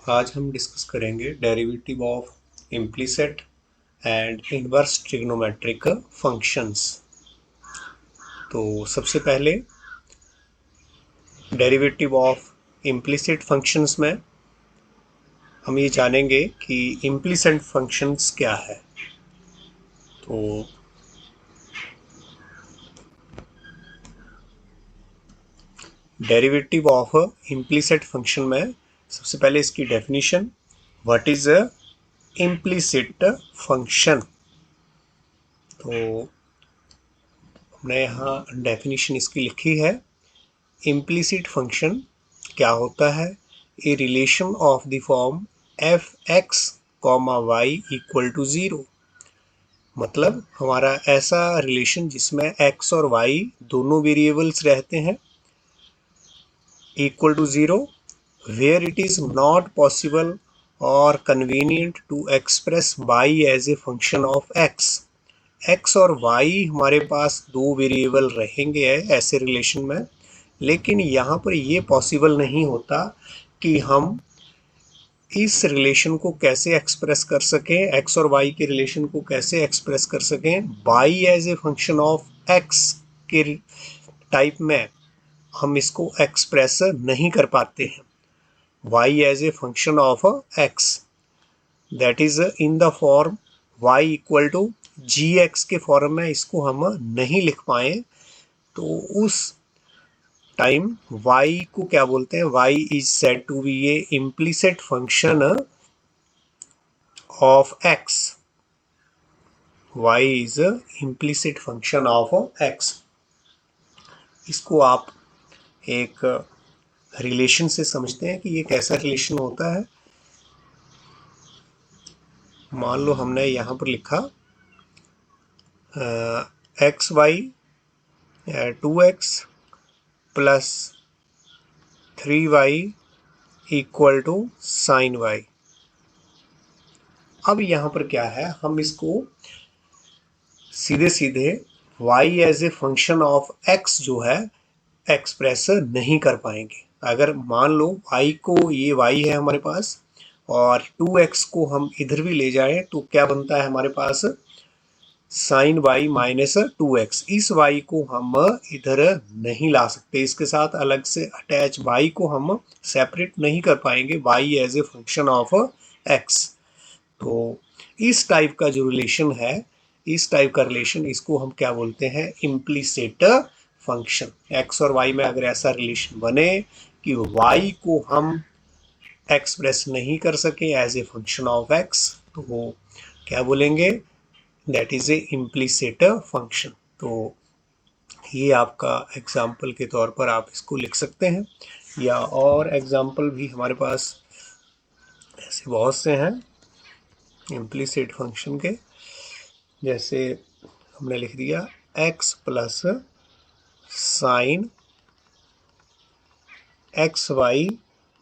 आज हम डिस्कस करेंगे derivative of implicit and inverse trigonometric functions. तो सबसे पहले डेरिवेटिव ऑफ इम्प्लिसिट फंक्शंस में हम ये जानेंगे कि इम्प्लिसिट फंक्शंस क्या है। तो डेरिवेटिव ऑफ इम्प्लिसिट फंक्शन में सबसे पहले इसकी definition, what is a implicit function. तो हमने यहाँ डेफिनेशन इसकी लिखी है। इम्प्लिसिट फंक्शन क्या होता है? A relation of the form F X comma Y equal to zero. मतलब हमारा ऐसा रिलेशन जिसमें एक्स और वाई दोनों वेरिएबल्स रहते हैं, equal to zero, where it is not possible और convenient to express Y as a function of X. X और वाई हमारे पास दो वेरिएबल रहेंगे ऐसे रिलेशन में, लेकिन यहाँ पर ये पॉसिबल नहीं होता कि हम इस रिलेशन को कैसे एक्सप्रेस कर सकें, एक्स और वाई के रिलेशन को कैसे एक्सप्रेस कर सकें y as a function of x के टाइप में। हम इसको एक्सप्रेस नहीं कर पाते हैं y as a function of x, that is in the form y equal to g x के फॉर्म में इसको हम नहीं लिख पाए। तो उस टाइम y को क्या बोलते हैं? y is said to be a implicit function of x। y is implicit function of x। इसको आप एक रिलेशन से समझते हैं कि ये कैसा रिलेशन होता है। मान लो हमने यहाँ पर लिखा x y 2x plus 3y equal to sine y. अब यहाँ पर क्या है, हम इसको सीधे सीधे y as a function of x जो है एक्सप्रेस नहीं कर पाएंगे। अगर मान लो y को, ये y है हमारे पास, और 2x को हम इधर भी ले जाएं तो क्या बनता है हमारे पास? Sign Y minus 2x। इस y को हम इधर नहीं ला सकते, इसके साथ अलग से अटैच y को हम सेपरेट नहीं कर पाएंगे y as a function of x। तो इस टाइप का जो रिलेशन है, इस टाइप का रिलेशन, इसको हम क्या बोलते हैं? Implicit function. एक्स और वाई में अगर ऐसा रिलेशन बने कि वाई को हम एक्सप्रेस नहीं कर सके as a function of x, तो वो क्या बोलेंगे? That is a implicit function. तो ये आपका एग्जाम्पल के तौर पर आप इसको लिख सकते हैं, या और एग्जाम्पल भी हमारे पास ऐसे बहुत से हैं इम्प्लिसिट फंक्शन के। जैसे हमने लिख दिया x plus sine x y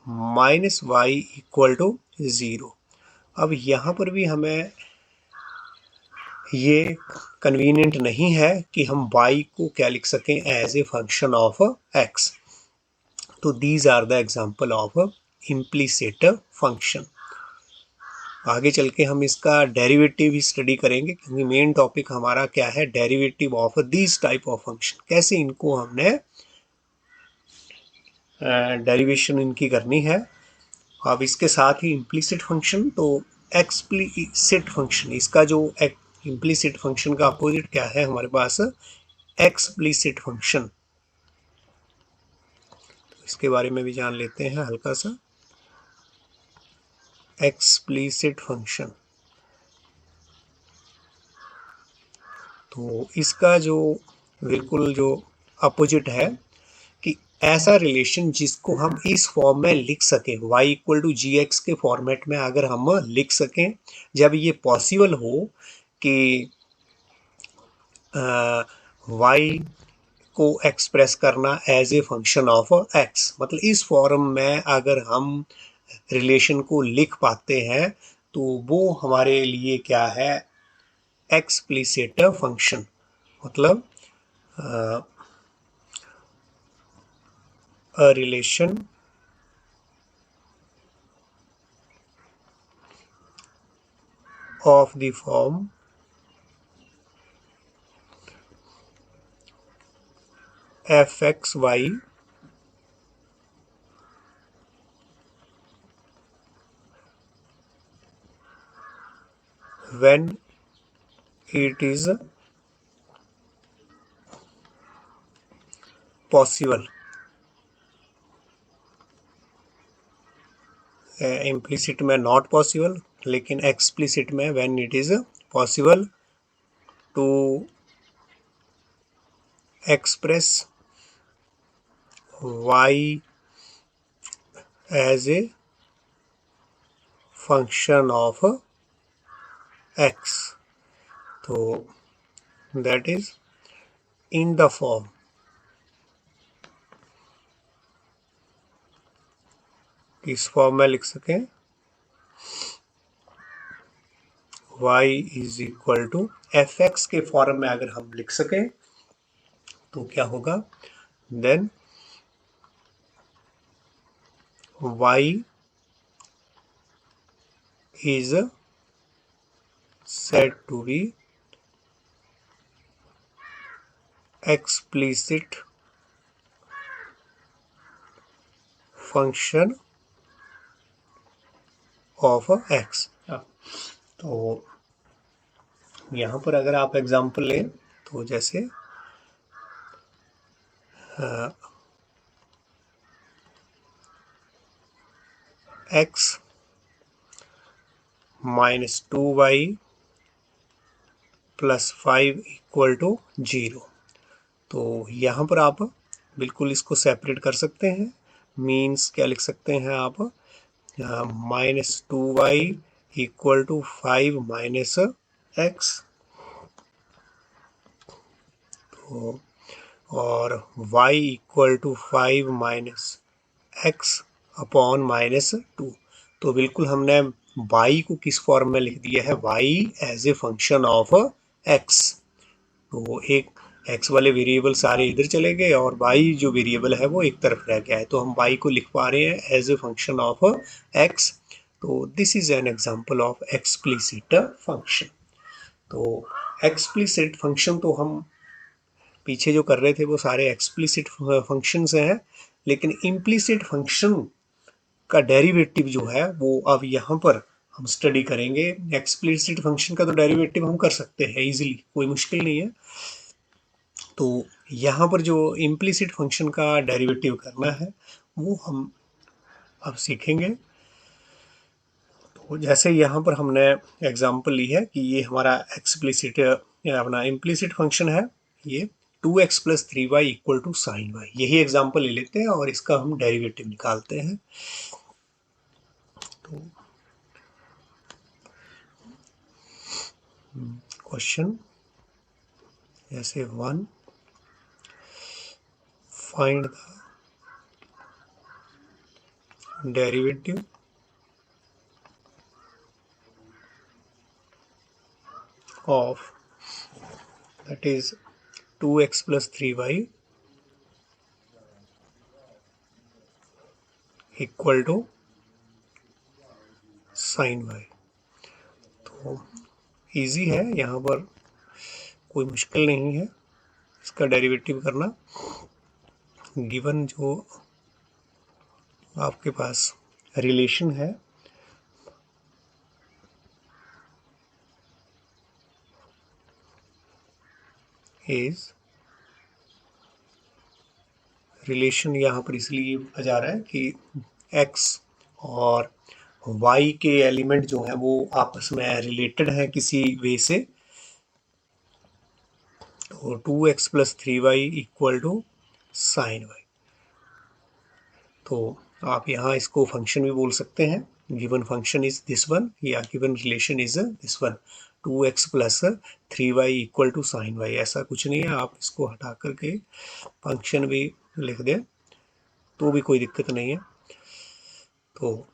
minus y equal to zero. अब यहाँ पर भी हमें ये कन्वीनियंट नहीं है कि हम y को क्या लिख सकें as a function of x। तो these are the example of implicit function. आगे चल के हम इसका डेरिवेटिव ही स्टडी करेंगे, क्योंकि मेन टॉपिक हमारा क्या है? Derivative of this type of function, कैसे इनको हमने डेरिवेशन इनकी करनी है। अब इसके साथ ही इम्प्लिसिट फंक्शन, तो एक्सप्लिसिट फंक्शन, इसका जो इम्प्लिसिट फंक्शन का अपोजिट क्या है हमारे पास? Explicit function. तो इसके बारे में भी जान लेते हैं हल्का सा। एक्सप्लिसिट फंक्शन, तो इसका जो बिल्कुल जो अपोजिट है कि ऐसा रिलेशन जिसको हम इस फॉर्म में लिख सकें, y equal to g x के फॉर्मेट में अगर हम लिख सकें, जब ये पॉसिबल हो कि y को एक्सप्रेस करना as a function of x। मतलब इस फॉर्म में अगर हम रिलेशन को लिख पाते हैं तो वो हमारे लिए क्या है? Explicit function. मतलब a relation of the form fxy when it is possible, implicit में नॉट पॉसिबल, लेकिन एक्सप्लिसिट में when it is possible to express y as a function of x, तो that is in the form किस फॉर्म में लिख सकें, y is equal to fx के फॉर्म में अगर हम लिख सकें तो क्या होगा, then y is said to be explicit function of x। तो यहाँ पर अगर आप एग्जाम्पल लें तो जैसे x माइनस 2y प्लस 5 इक्वल टू 0, तो यहाँ पर आप बिल्कुल इसको सेपरेट कर सकते हैं। मीन्स क्या लिख सकते हैं आप, minus 2y equal to 5 minus x, तो और y equal to 5 minus x upon minus 2, तो बिल्कुल हमने y को किस फॉर्म में लिख दिया है, y as a function of x, तो एक x वाले वेरिएबल सारे इधर चले गए और y जो वेरिएबल है वो एक तरफ रह गया है, तो हम y को लिख पा रहे हैं as a function of x, तो this is an example of explicit function. तो एक्सप्लिसिट फंक्शन तो हम पीछे जो कर रहे थे वो सारे एक्सप्लिसिट फंक्शंस हैं, लेकिन इम्प्लिसिट फंक्शन का डेरिवेटिव जो है वो अब यहाँ पर हम स्टडी करेंगे। एक्सप्लिसिट फंक्शन का तो डेरिवेटिव हम कर सकते हैं इजीली, कोई मुश्किल नहीं है। तो यहाँ पर जो इम्प्लिसिट फंक्शन का डेरिवेटिव करना है वो हम अब सीखेंगे। तो जैसे यहाँ पर हमने एग्जांपल ली है कि ये हमारा एक्सप्लिसिट अपना इम्प्लिसिट फंक्शन है, ये 2x plus 3y equal to sine y, यही एग्जांपल ले लेते हैं और इसका हम डेरिवेटिव निकालते हैं। तो क्वेश्चन ऐसे 1, find the derivative of that is 2x plus 3y equal to sin y। तो इजी है, यहाँ पर कोई मुश्किल नहीं है इसका डेरिवेटिव करना। गिवन जो आपके पास रिलेशन है इज, रिलेशन यहाँ पर इसलिए आ जा रहा है कि x और y के एलिमेंट जो है वो आपस में रिलेटेड है किसी वे से, तो 2x plus 3y equal to sine Y, तो आप यहाँ इसको फंक्शन भी बोल सकते हैं। Given function is this one या given relation is this one, 2x plus 3y equal to sine Y, ऐसा कुछ नहीं है। आप इसको हटा करके फंक्शन भी लिख दें तो भी कोई दिक्कत नहीं है। तो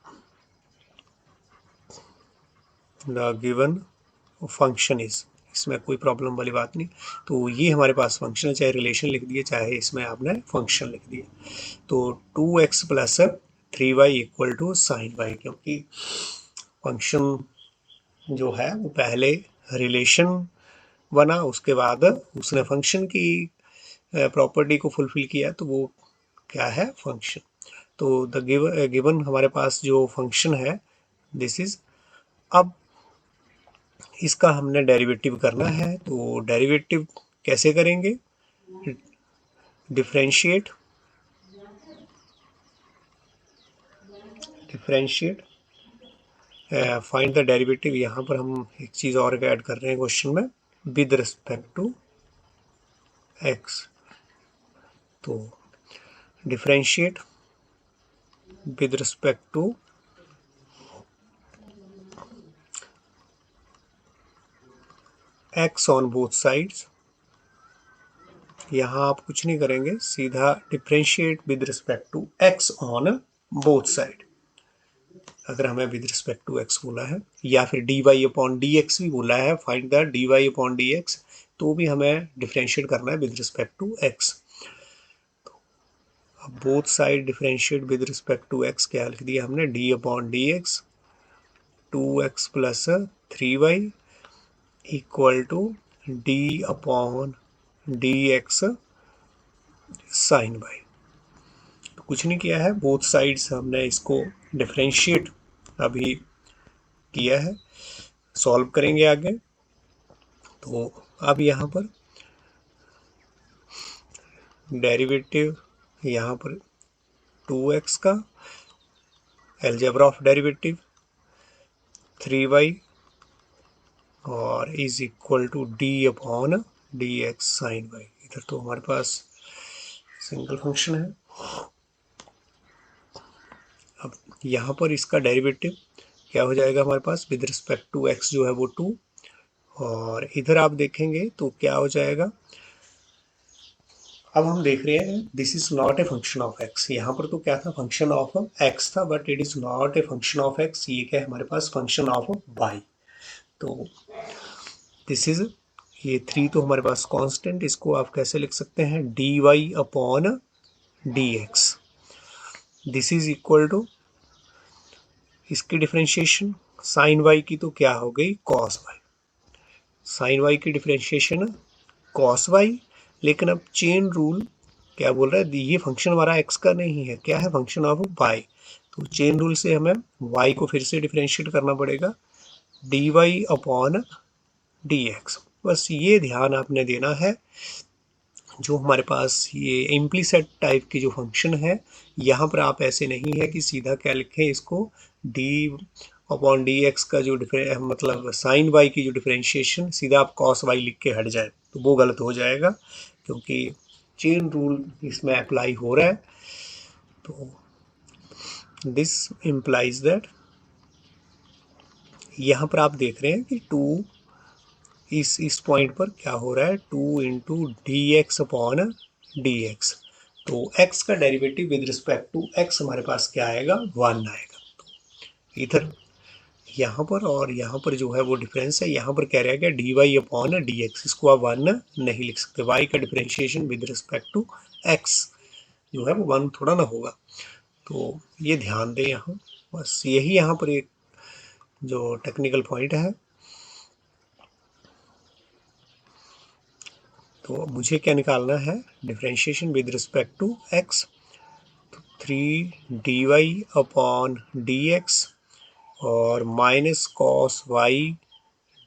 द गिवन फंक्शन इज, इसमें कोई प्रॉब्लम वाली बात नहीं। तो ये हमारे पास फंक्शन है, चाहे रिलेशन लिख दिए चाहे इसमें आपने फंक्शन लिख दिए। तो 2x plus 3y equal to sine y, क्योंकि फंक्शन जो है वो पहले रिलेशन बना, उसके बाद उसने फंक्शन की प्रॉपर्टी को फुलफिल किया, तो वो क्या है, फंक्शन। तो द गिवन हमारे पास जो फंक्शन है दिस इज। अब इसका हमने डेरिवेटिव करना है, तो डेरिवेटिव कैसे करेंगे, डिफरेंशिएट फाइंड द डेरिवेटिव। यहाँ पर हम एक चीज़ और ऐड कर रहे हैं क्वेश्चन में, विद रिस्पेक्ट टू एक्स। तो differentiate with respect to x on both sides. यहाँ आप कुछ नहीं करेंगे, सीधा differentiate with respect to x on both side. अगर हमें विद रिस्पेक्ट टू एक्स बोला है, या फिर d Y upon D x भी बोला है, find the d Y upon D x, तो भी हमें डिफरेंशिएट करना है विद रिस्पेक्ट टू एक्स। अब both side differentiate with respect to x क्या लिख दिया हमने, d upon D x 2x plus 3y equal to d upon D x sine Y. तो कुछ नहीं किया है, बोथ साइड्स हमने इसको डिफरेंशिएट अभी किया है, सॉल्व करेंगे आगे। तो अब यहाँ पर डेरिवेटिव, यहाँ पर 2x का एलजेब्रा ऑफ डेरिवेटिव 3y और is equal to d upon D x sine y. इधर तो हमारे पास सिंगल फंक्शन है। अब यहाँ पर इसका डेरिवेटिव क्या हो जाएगा हमारे पास, विद रिस्पेक्ट टू एक्स जो है वो 2, और इधर आप देखेंगे तो क्या हो जाएगा। अब हम देख रहे हैं this is not a function of x. यहाँ पर तो क्या था, फंक्शन ऑफ एक्स था, but it is not a function of x. ये क्या है हमारे पास, फंक्शन ऑफ वाई। तो दिस इज, ये 3 तो हमारे पास कांस्टेंट, इसको आप कैसे लिख सकते हैं, d Y upon D x. This is equal to इसकी डिफरेंशिएशन साइन वाई की तो क्या हो गई, कॉस वाई। साइन वाई की डिफरेंशिएशन कॉस वाई, लेकिन अब चेन रूल क्या बोल रहा है, ये फंक्शन हमारा एक्स का नहीं है, क्या है, फंक्शन ऑफ वाई। तो चेन रूल से हमें वाई को फिर से डिफरेंशिएट करना पड़ेगा, d Y upon D x. बस ये ध्यान आपने देना है, जो हमारे पास ये इम्प्लीसेट टाइप की जो फंक्शन है, यहाँ पर आप ऐसे नहीं है कि सीधा क्या लिखें इसको, डी अपॉन डी एक्स का जो मतलब साइन वाई की जो डिफरेंशिएशन सीधा आप कॉस वाई लिख के हट जाए, तो वो गलत हो जाएगा, क्योंकि चेन रूल इसमें अप्लाई हो रहा है। तो दिस इम्प्लाइज दैट, यहाँ पर आप देख रहे हैं कि 2 इस पॉइंट पर क्या हो रहा है, 2 into d x upon D x. तो x का derivative with respect to x हमारे पास क्या आएगा, 1 आएगा। तो इधर यहाँ पर और यहाँ पर जो है वो डिफरेंस है, यहाँ पर क्या रहेगा, d Y upon D x. इसको आप 1 नहीं लिख सकते, y का differentiation with respect to x जो है वो 1 थोड़ा ना होगा। तो ये ध्यान दें यहाँ, बस यही यहाँ पर एक जो टेक्निकल पॉइंट है। तो मुझे क्या निकालना है, differentiation with respect to x, तो 3 D Y upon D x और minus cos Y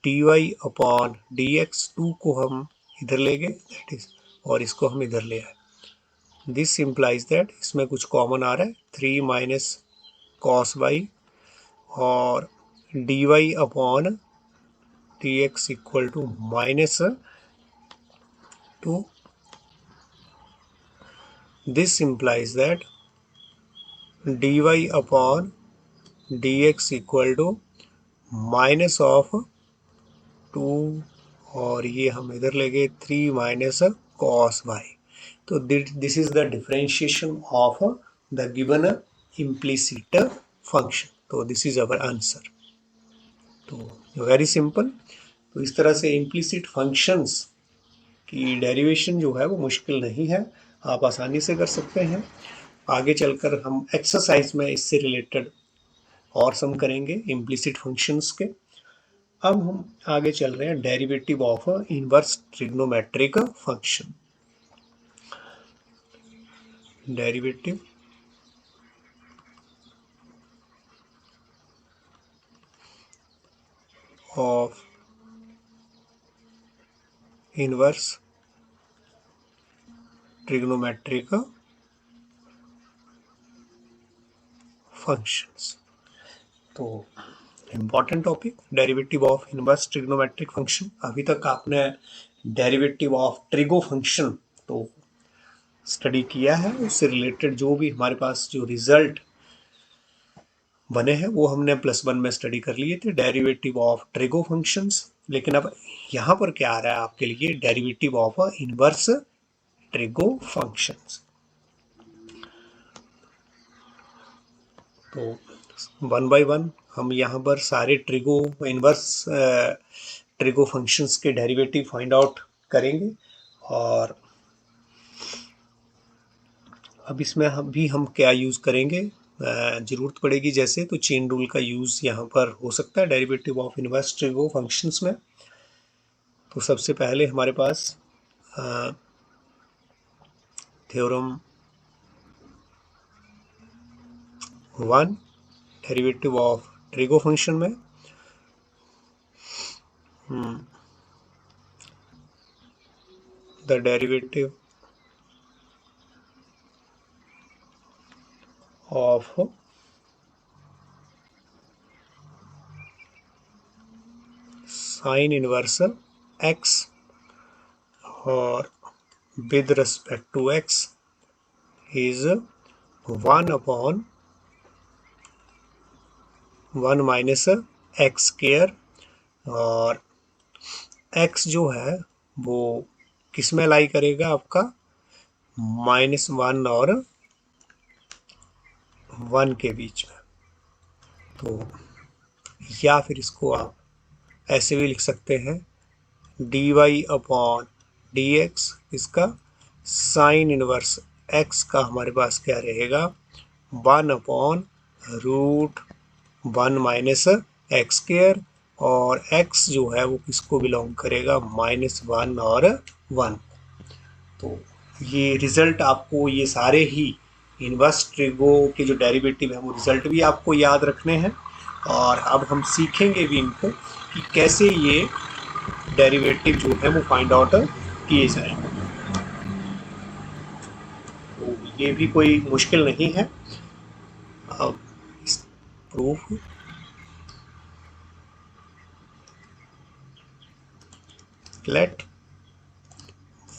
D Y upon D X. 2 को हम इधर ले गए, दैट इज, और इसको हम इधर ले आए। दिस इम्प्लाइज दैट, इसमें कुछ कॉमन आ रहा है, 3 माइनस कॉस वाई और d Y upon D x equal to minus 2. This implies that dy upon dx equal to minus of 2, और ये हम इधर ले गए 3 माइनस कॉस वाई। तो this is the differentiation of the given implicit function. तो this is our answer. तो very simple. तो इस तरह से इम्प्लिसिट फंक्शंस की डेरिवेशन जो है वो मुश्किल नहीं है, आप आसानी से कर सकते हैं। आगे चलकर हम एक्सरसाइज में इससे रिलेटेड और सम करेंगे इम्प्लिसिट फंक्शंस के। अब हम आगे चल रहे हैं derivative of inverse trigonometric function. Derivative of inverse trigonometric functions. तो important topic derivative of inverse trigonometric function. अभी तक आपने डेरिवेटिव ऑफ ट्रिगो फंक्शन तो स्टडी किया है, उससे रिलेटेड जो भी हमारे पास जो रिजल्ट बने हैं वो हमने +1 में स्टडी कर लिए थे, डेरिवेटिव ऑफ ट्रिगो फंक्शंस। लेकिन अब यहाँ पर क्या आ रहा है आपके लिए, derivative of inverse trigo functions. तो 1 बाय 1 हम यहाँ पर सारे ट्रिगो इनवर्स ट्रिगो फंक्शंस के डेरिवेटिव फाइंड आउट करेंगे। और अब इसमें हम क्या यूज़ करेंगे, ज़रूरत पड़ेगी जैसे तो चेन रूल का यूज़ यहाँ पर हो सकता है derivative of inverse trigo functions में। तो सबसे पहले हमारे पास theorem 1 derivative of trigo function में the derivative of sine inverse x और with respect to x is 1 upon 1 minus x square. और x जो है वो किस में लाई करेगा आपका, -1 और 1 के बीच में। तो या फिर इसको आप ऐसे भी लिख सकते हैं, dy अपॉन dx, इसका साइन इनवर्स x का हमारे पास क्या रहेगा, 1 अपॉन √1 माइनस एक्स स्क्वायर। और x जो है वो किसको बिलोंग करेगा, -1 और 1। तो ये रिजल्ट आपको, ये सारे ही इनवर्स ट्रिगो के जो डेरिवेटिव है वो रिजल्ट भी आपको याद रखने हैं। और अब हम सीखेंगे भी इनको कि कैसे ये डेरिवेटिव जो है वो फाइंड आउट किए जाए। तो ये भी कोई मुश्किल नहीं है। अब proof let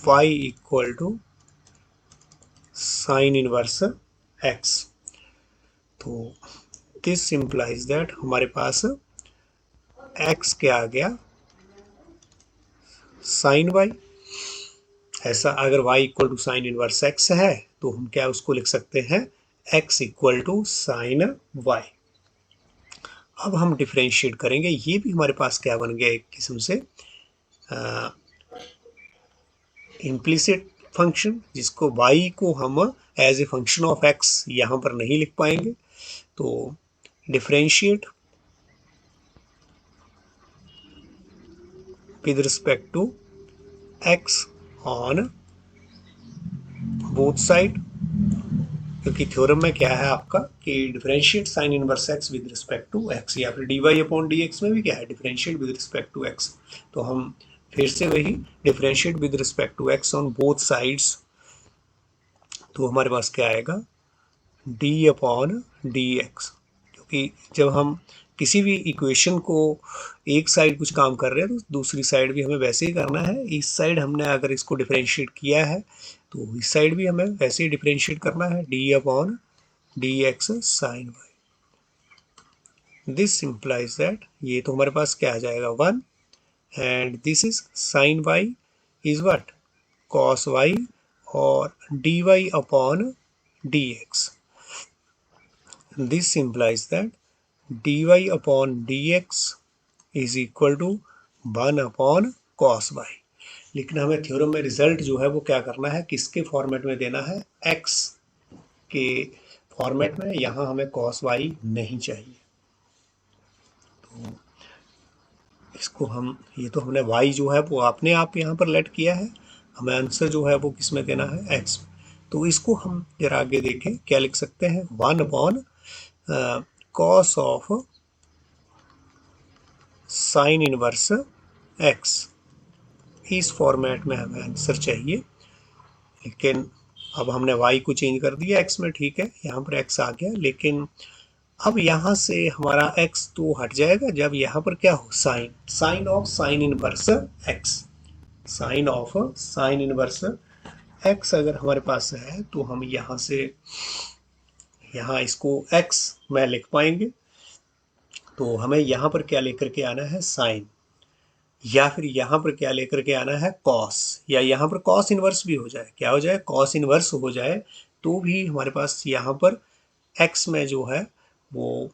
y equal to sine inverse x। तो दिस इम्प्लाइज दैट हमारे पास x क्या आ गया, साइन y। ऐसा अगर y equal to sine inverse x है तो हम क्या उसको लिख सकते हैं, x equal to sine y। अब हम डिफ्रेंशिएट करेंगे, ये भी हमारे पास क्या बन गया, एक किस्म से इम्प्लिसिट फंक्शन, जिसको y को हम as a function of x यहाँ पर नहीं लिख पाएंगे। तो differentiate with respect to x on both side, क्योंकि थ्योरम में क्या है आपका कि differentiate sine inverse x with respect to x, या फिर dy अपॉन dx में भी क्या है, differentiate with respect to x। तो हम फिर से वही differentiate with respect to x on both sides. तो हमारे पास क्या आएगा, d अपॉन dx। क्योंकि जब हम किसी भी इक्वेशन को एक साइड कुछ काम कर रहे हैं तो दूसरी साइड भी हमें वैसे ही करना है। इस साइड हमने अगर इसको डिफरेंशिएट किया है तो इस साइड भी हमें वैसे ही डिफरेंशिएट करना है, d upon dx sine y। This implies that ये तो हमारे पास क्या आ जाएगा 1, and this is sine y is what, cos y, और dy upon dx। This implies that dy upon dx is equal to 1 upon cos y। लेकिन हमें थ्योरम में रिजल्ट जो है वो क्या करना है, किसके फॉर्मेट में देना है, x के फॉर्मेट में। यहाँ हमें cos y नहीं चाहिए। तो इसको हम, ये तो हमने y जो है वो अपने आप यहाँ पर लेट किया है, हमें आंसर जो है वो किस में देना है, x। तो इसको हम जरा आगे देखें, क्या लिख सकते हैं, 1/cos of sine inverse x। इस फॉर्मेट में हमें आंसर चाहिए, लेकिन अब हमने y को चेंज कर दिया x में, ठीक है, यहाँ पर x आ गया, लेकिन अब यहाँ से हमारा x तो हट जाएगा जब यहाँ पर क्या हो, sine, sine of sine inverse x, sine of sine inverse x अगर हमारे पास है तो हम यहाँ से यहाँ इसको x में लिख पाएंगे। तो हमें यहाँ पर क्या लेकर के आना है, साइन, या फिर यहाँ पर क्या लेकर के आना है, कॉस, या यहाँ पर कॉस इनवर्स भी हो जाए, क्या हो जाए, कॉस इनवर्स हो जाए, तो भी हमारे पास यहाँ पर x में जो है वो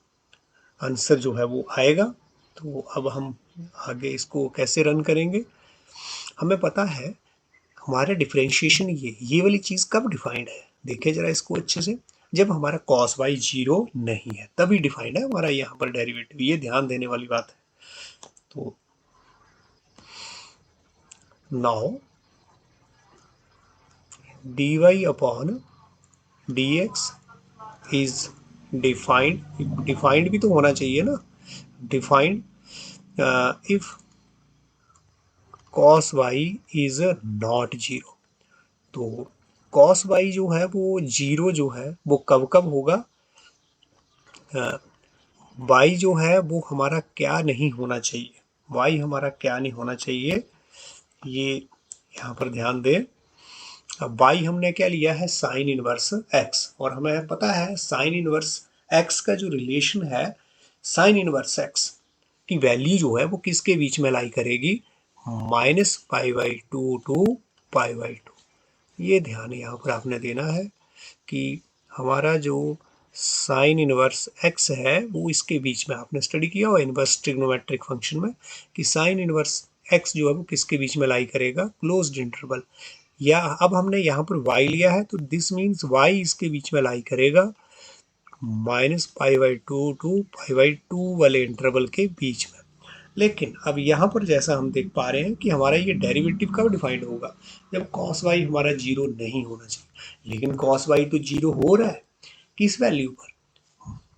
आंसर जो है वो आएगा। तो अब हम आगे इसको कैसे रन करेंगे, हमें पता है हमारे डिफरेंशिएशन, ये वाली चीज़ कब डिफाइंड है, देखिए जरा इसको अच्छे से, जब हमारा cos y 0 नहीं है तभी डिफाइंड है हमारा यहाँ पर डेरिवेटिव, ये ध्यान देने वाली बात है। तो now dy upon dx is defined, defined भी तो होना चाहिए ना, defined if cos y is not 0। तो cos y जो है वो 0 जो है वो कब कब होगा, y जो है वो हमारा क्या नहीं होना चाहिए, y हमारा क्या नहीं होना चाहिए, ये यहाँ पर ध्यान दें। अब y हमने क्या लिया है, साइन इनवर्स x, और हमें पता है साइन इनवर्स x का जो रिलेशन है, साइन इनवर्स x की वैल्यू जो है वो किसके बीच में लाई करेगी, -π/2 टू π/2। ये ध्यान यहाँ पर आपने देना है कि हमारा जो साइन इनवर्स x है वो इसके बीच में, आपने स्टडी किया हो इनवर्स ट्रिग्नोमेट्रिक फंक्शन में कि साइन इनवर्स x जो है वो किसके बीच में लाई करेगा, क्लोज्ड इंटरवल, या अब हमने यहाँ पर y लिया है तो दिस मीन्स y इसके बीच में लाई करेगा -π/2 टू π/2 वाले इंटरवल के बीच में। लेकिन अब यहाँ पर जैसा हम देख पा रहे हैं कि हमारा ये डेरिवेटिव कब डिफाइंड होगा, जब cos y हमारा 0 नहीं होना चाहिए, लेकिन cos y तो 0 हो रहा है, किस वैल्यू पर,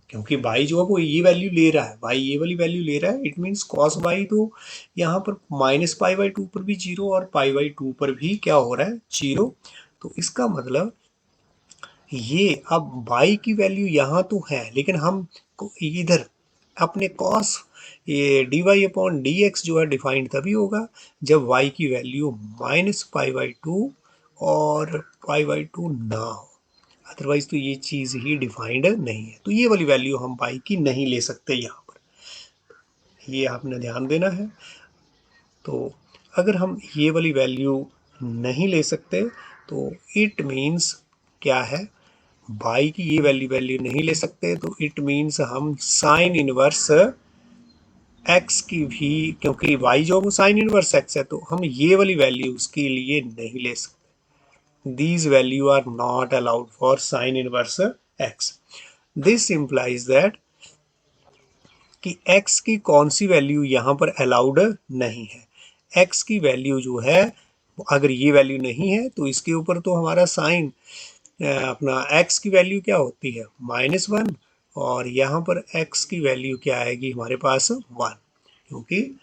क्योंकि y जो है वो ये वैल्यू ले रहा है, y ये वाली वैल्यू ले रहा है, इट मीन्स cos y तो यहाँ पर -π/2 पर भी 0 और π/2 पर भी क्या हो रहा है, 0। तो इसका मतलब ये अब y की वैल्यू यहाँ तो है, लेकिन हम इधर अपने cos ये dy अपॉन dx जो है डिफाइंड तभी होगा जब y की वैल्यू -π/2 और π/2 ना हो, अदरवाइज तो ये चीज़ ही डिफाइंड नहीं है। तो ये वाली वैल्यू हम y की नहीं ले सकते यहाँ पर, ये आपने ध्यान देना है। तो अगर हम ये वाली वैल्यू नहीं ले सकते तो इट मीन्स क्या है, y की ये वैल्यू नहीं ले सकते, तो इट मीन्स हम साइन इनवर्स x की भी, क्योंकि y जो वो साइन इनवर्स x है, तो हम ये वाली वैल्यू उसके लिए नहीं ले सकते। These value are not allowed for sine inverse x। This implies that कि x की कौन सी वैल्यू यहाँ पर अलाउड नहीं है, x की वैल्यू जो है अगर ये वैल्यू नहीं है तो इसके ऊपर तो हमारा साइन अपना x की वैल्यू क्या होती है, -1, और यहाँ पर x की वैल्यू क्या आएगी हमारे पास 1, क्योंकि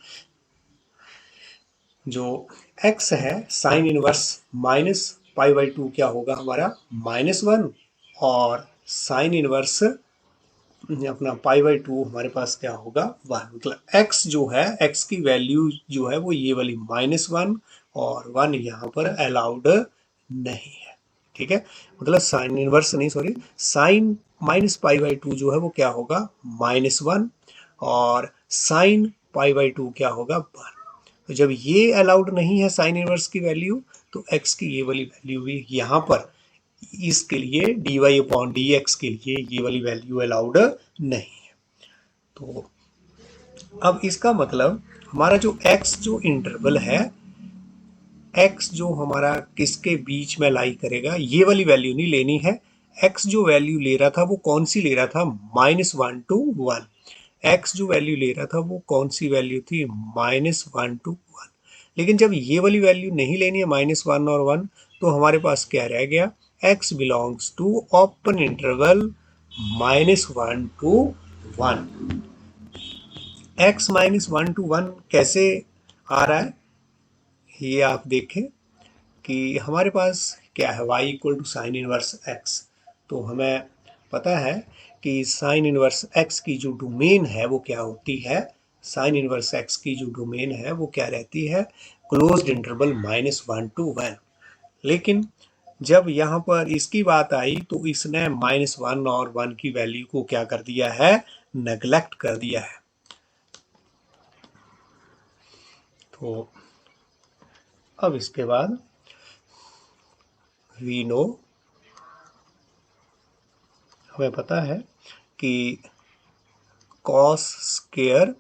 जो x है साइन इनवर्स -π/2 क्या होगा हमारा -1, और साइन इनवर्स अपना π/2 हमारे पास क्या होगा 1, मतलब x जो है x की वैल्यू जो है वो ये वाली -1 और 1 यहाँ पर अलाउड नहीं है, ठीक है, मतलब साइन इनवर्स नहीं, सॉरी, साइन -π/2 जो है वो क्या होगा -1 और साइन π/2 क्या होगा 1। तो जब ये अलाउड नहीं है साइन इनवर्स की वैल्यू, तो x की ये वाली वैल्यू भी यहाँ पर इसके लिए dy अपॉन dx के लिए ये वाली वैल्यू अलाउड नहीं है। तो अब इसका मतलब हमारा जो x जो इंटरवल है, x जो हमारा किसके बीच में लाई करेगा, ये वाली वैल्यू नहीं लेनी है। x जो वैल्यू ले रहा था वो कौन सी ले रहा था, -1 to 1। एक्स जो वैल्यू ले रहा था वो कौन सी वैल्यू थी, -1 to 1। लेकिन जब ये वाली वैल्यू नहीं लेनी है -1 और 1, तो हमारे पास क्या रह गया, x belongs to open interval -1 to 1। x -1 to 1 कैसे आ रहा है, ये आप देखें कि हमारे पास क्या है, y equal to sine inverse x। तो हमें पता है कि साइन इनवर्स x की जो डोमेन है वो क्या होती है, साइन इनवर्स x की जो डोमेन है वो क्या रहती है, क्लोज्ड इंटरवल -1 to 1। लेकिन जब यहाँ पर इसकी बात आई तो इसने -1 और 1 की वैल्यू को क्या कर दिया है, नेग्लेक्ट कर दिया है। तो अब इसके बाद वी नो, हमें पता है कि कॉस स्क्वायर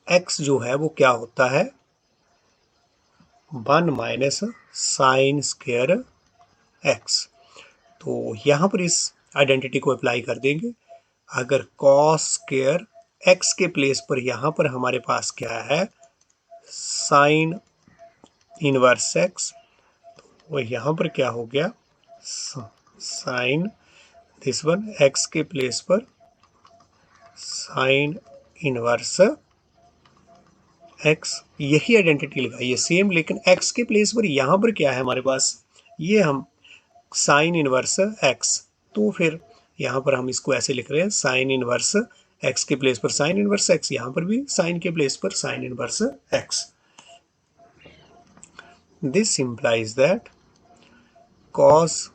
एक्स जो है वो क्या होता है, 1 माइनस साइन स्क्वायर एक्स। तो यहाँ पर इस आइडेंटिटी को अप्लाई कर देंगे। अगर कॉस स्क्वायर एक्स के प्लेस पर यहाँ पर हमारे पास क्या है, साइन इनवर्स एक्स, वो यहाँ पर क्या हो गया, साइन दिस वन एक्स के प्लेस पर साइन इनवर्स एक्स, यही आइडेंटिटी लगाइए सेम, लेकिन एक्स के प्लेस पर यहाँ पर क्या है हमारे पास, ये हम साइन इनवर्स एक्स। तो फिर यहाँ पर हम इसको ऐसे लिख रहे हैं, साइन इनवर्स एक्स के प्लेस पर साइन इनवर्स एक्स, यहाँ पर भी साइन के प्लेस पर sine inverse x. This implies that cos,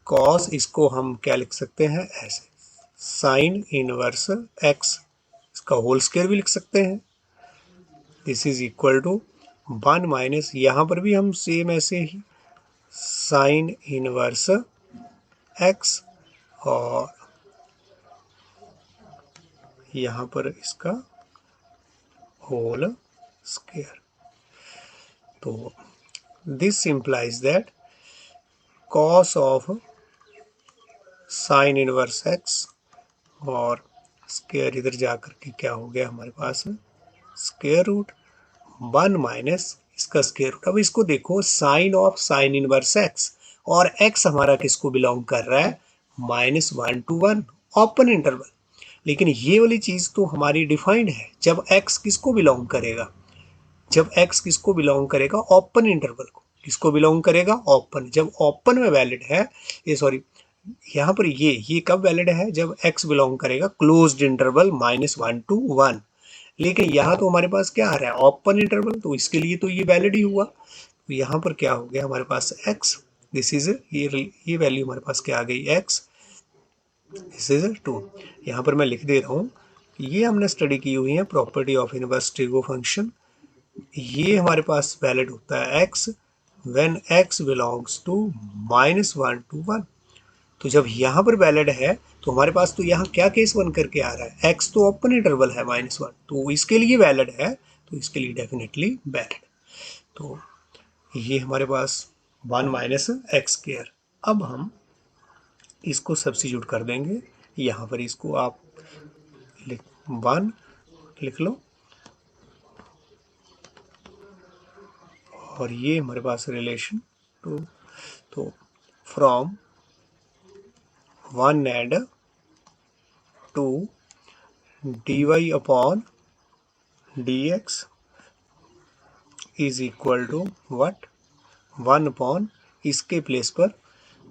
cos इसको हम क्या लिख सकते हैं ऐसे, साइन इनवर्स एक्स, इसका होल स्क्वायर भी लिख सकते हैं। This is equal to 1 minus, यहाँ पर भी हम सेम ऐसे ही साइन इनवर्स एक्स, और यहाँ पर इसका होल स्क्वायर। तो this implies that cos of sine inverse x, और स्क्वायर इधर जाकर के क्या हो गया हमारे पास, स्क्वायर रूट 1 माइनस इसका स्क्वायर रूट। अब इसको देखो, sine of sine inverse x, और एक्स हमारा किसको बिलोंग कर रहा है, -1 to 1 ओपन इंटरवल। लेकिन ये वाली चीज तो हमारी डिफाइंड है, जब एक्स किसको बिलोंग करेगा, जब एक्स किसको बिलोंग करेगा, ओपन इंटरवल को। किसको बिलोंग करेगा, ओपन। जब ओपन में वैलिड है, ये सॉरी, यहाँ पर ये कब वैलिड है, जब एक्स बिलोंग करेगा क्लोज्ड इंटरवल -1 to 1। लेकिन यहाँ तो हमारे पास क्या आ रहा है, ओपन इंटरवल, तो इसके लिए तो ये वैलिड ही हुआ। तो यहाँ पर क्या हो गया हमारे पास एक्स, दिस इज ये वैल्यू हमारे पास क्या आ गई, एक्स, दिस इज 2। यहाँ पर मैं लिख दे रहा हूँ, ये हमने स्टडी की हुई है property of inverse trigo function. ये हमारे पास वैलिड होता है x when x belongs to -1 to 1। तो जब यहाँ पर वैलिड है तो हमारे पास तो यहाँ क्या केस बन करके आ रहा है, एक्स तो ओपन इंटरवल है -1, तो इसके लिए वैलिड है, तो इसके लिए डेफिनेटली वैलिड। तो ये हमारे पास 1 माइनस एक्स स्क्वायर। अब हम इसको सब्स्टिट्यूट कर देंगे, यहाँ पर इसको आप 1 लिख लो, और ये हमारे पास रिलेशन टू, तो from 1 and 2 dy upon dx is equal to what, 1 upon, इसके प्लेस पर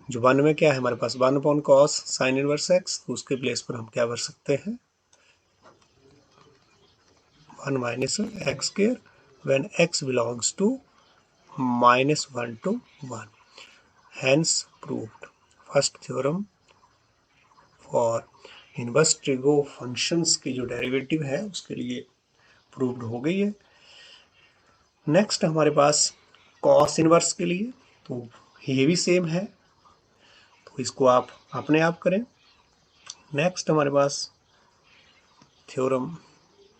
जो 1 में क्या है हमारे पास, 1 upon cos sine inverse x, तो उसके प्लेस पर हम क्या भर सकते हैं, 1 minus x square when x belongs to -1 to 1। Hence proved। First theorem for inverse trigo functions की जो डेरिवेटिव है उसके लिए प्रूव्ड हो गई है। नेक्स्ट हमारे पास कॉस इनवर्स के लिए, तो ये भी सेम है, तो इसको आप अपने आप करें। नेक्स्ट हमारे पास थ्योरम,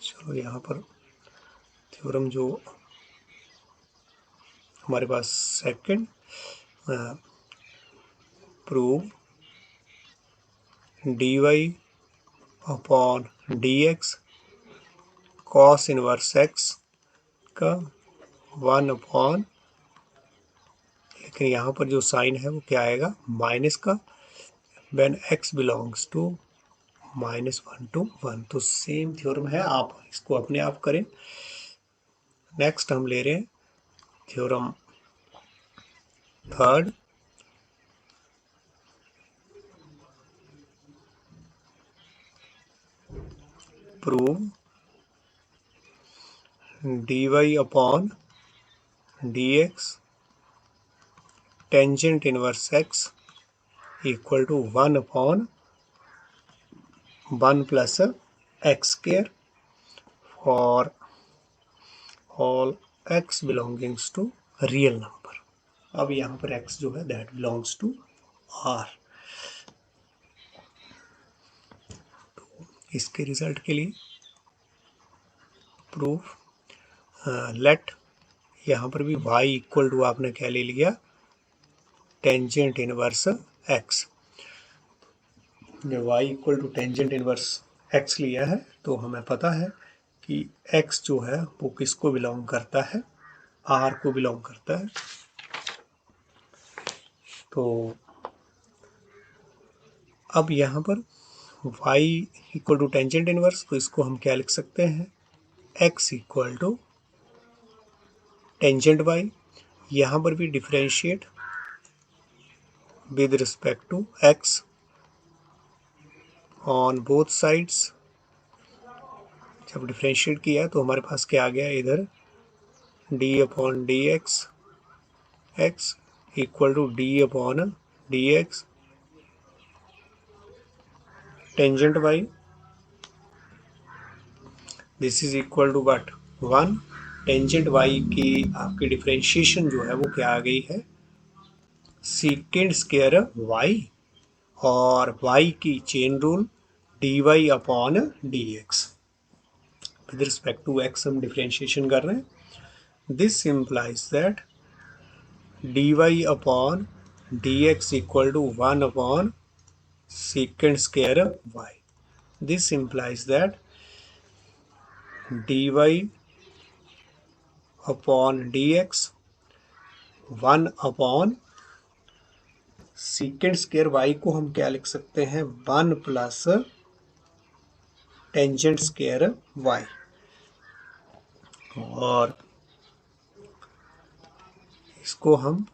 चलो यहाँ पर थ्योरम जो हमारे पास second, prove D Y upon D x cos inverse X का 1 अपॉन, लेकिन यहाँ पर जो साइन है वो क्या आएगा, माइनस का, when x belongs to -1 to 1। तो सेम थ्योरम है, आप इसको अपने आप करें। नेक्स्ट हम ले रहे हैं theorem third, prove dy upon dx tangent inverse x equal to 1 upon 1 plus x square for all x belongings to real number. अब यहाँ पर x जो है दैट बिलोंग्स टू r। इसके रिजल्ट के लिए प्रूफ लेट, यहाँ पर भी y इक्वल टू आपने क्या ले लिया, टेंजेंट इनवर्स x। जब y equal to tangent inverse x लिया है तो हमें पता है कि x जो है वो किसको बिलोंग करता है, r को बिलोंग करता है। तो अब यहाँ पर y equal to tangent inverse, तो इसको हम क्या लिख सकते हैं, x equal to tangent y। यहाँ पर भी differentiate with respect to x on both sides. जब डिफरेंशिएट किया तो हमारे पास क्या आ गया, इधर d upon D x equal to d upon D x tangent y, this is equal to what, 1। Tangent y की आपकी डिफरेंशिएशन जो है वो क्या आ गई है, सीकेंड स्क्वायर y, और y की chain rule dy upon dx। With respect to x हम डिफरेंशिएशन कर रहे हैं। This implies that dy upon dx equal to 1 upon secant square y। This implies that dy upon dx 1 upon secant square y को हम क्या लिख सकते हैं, 1 प्लस टेंजेंट स्क्वायर y। और इसको हम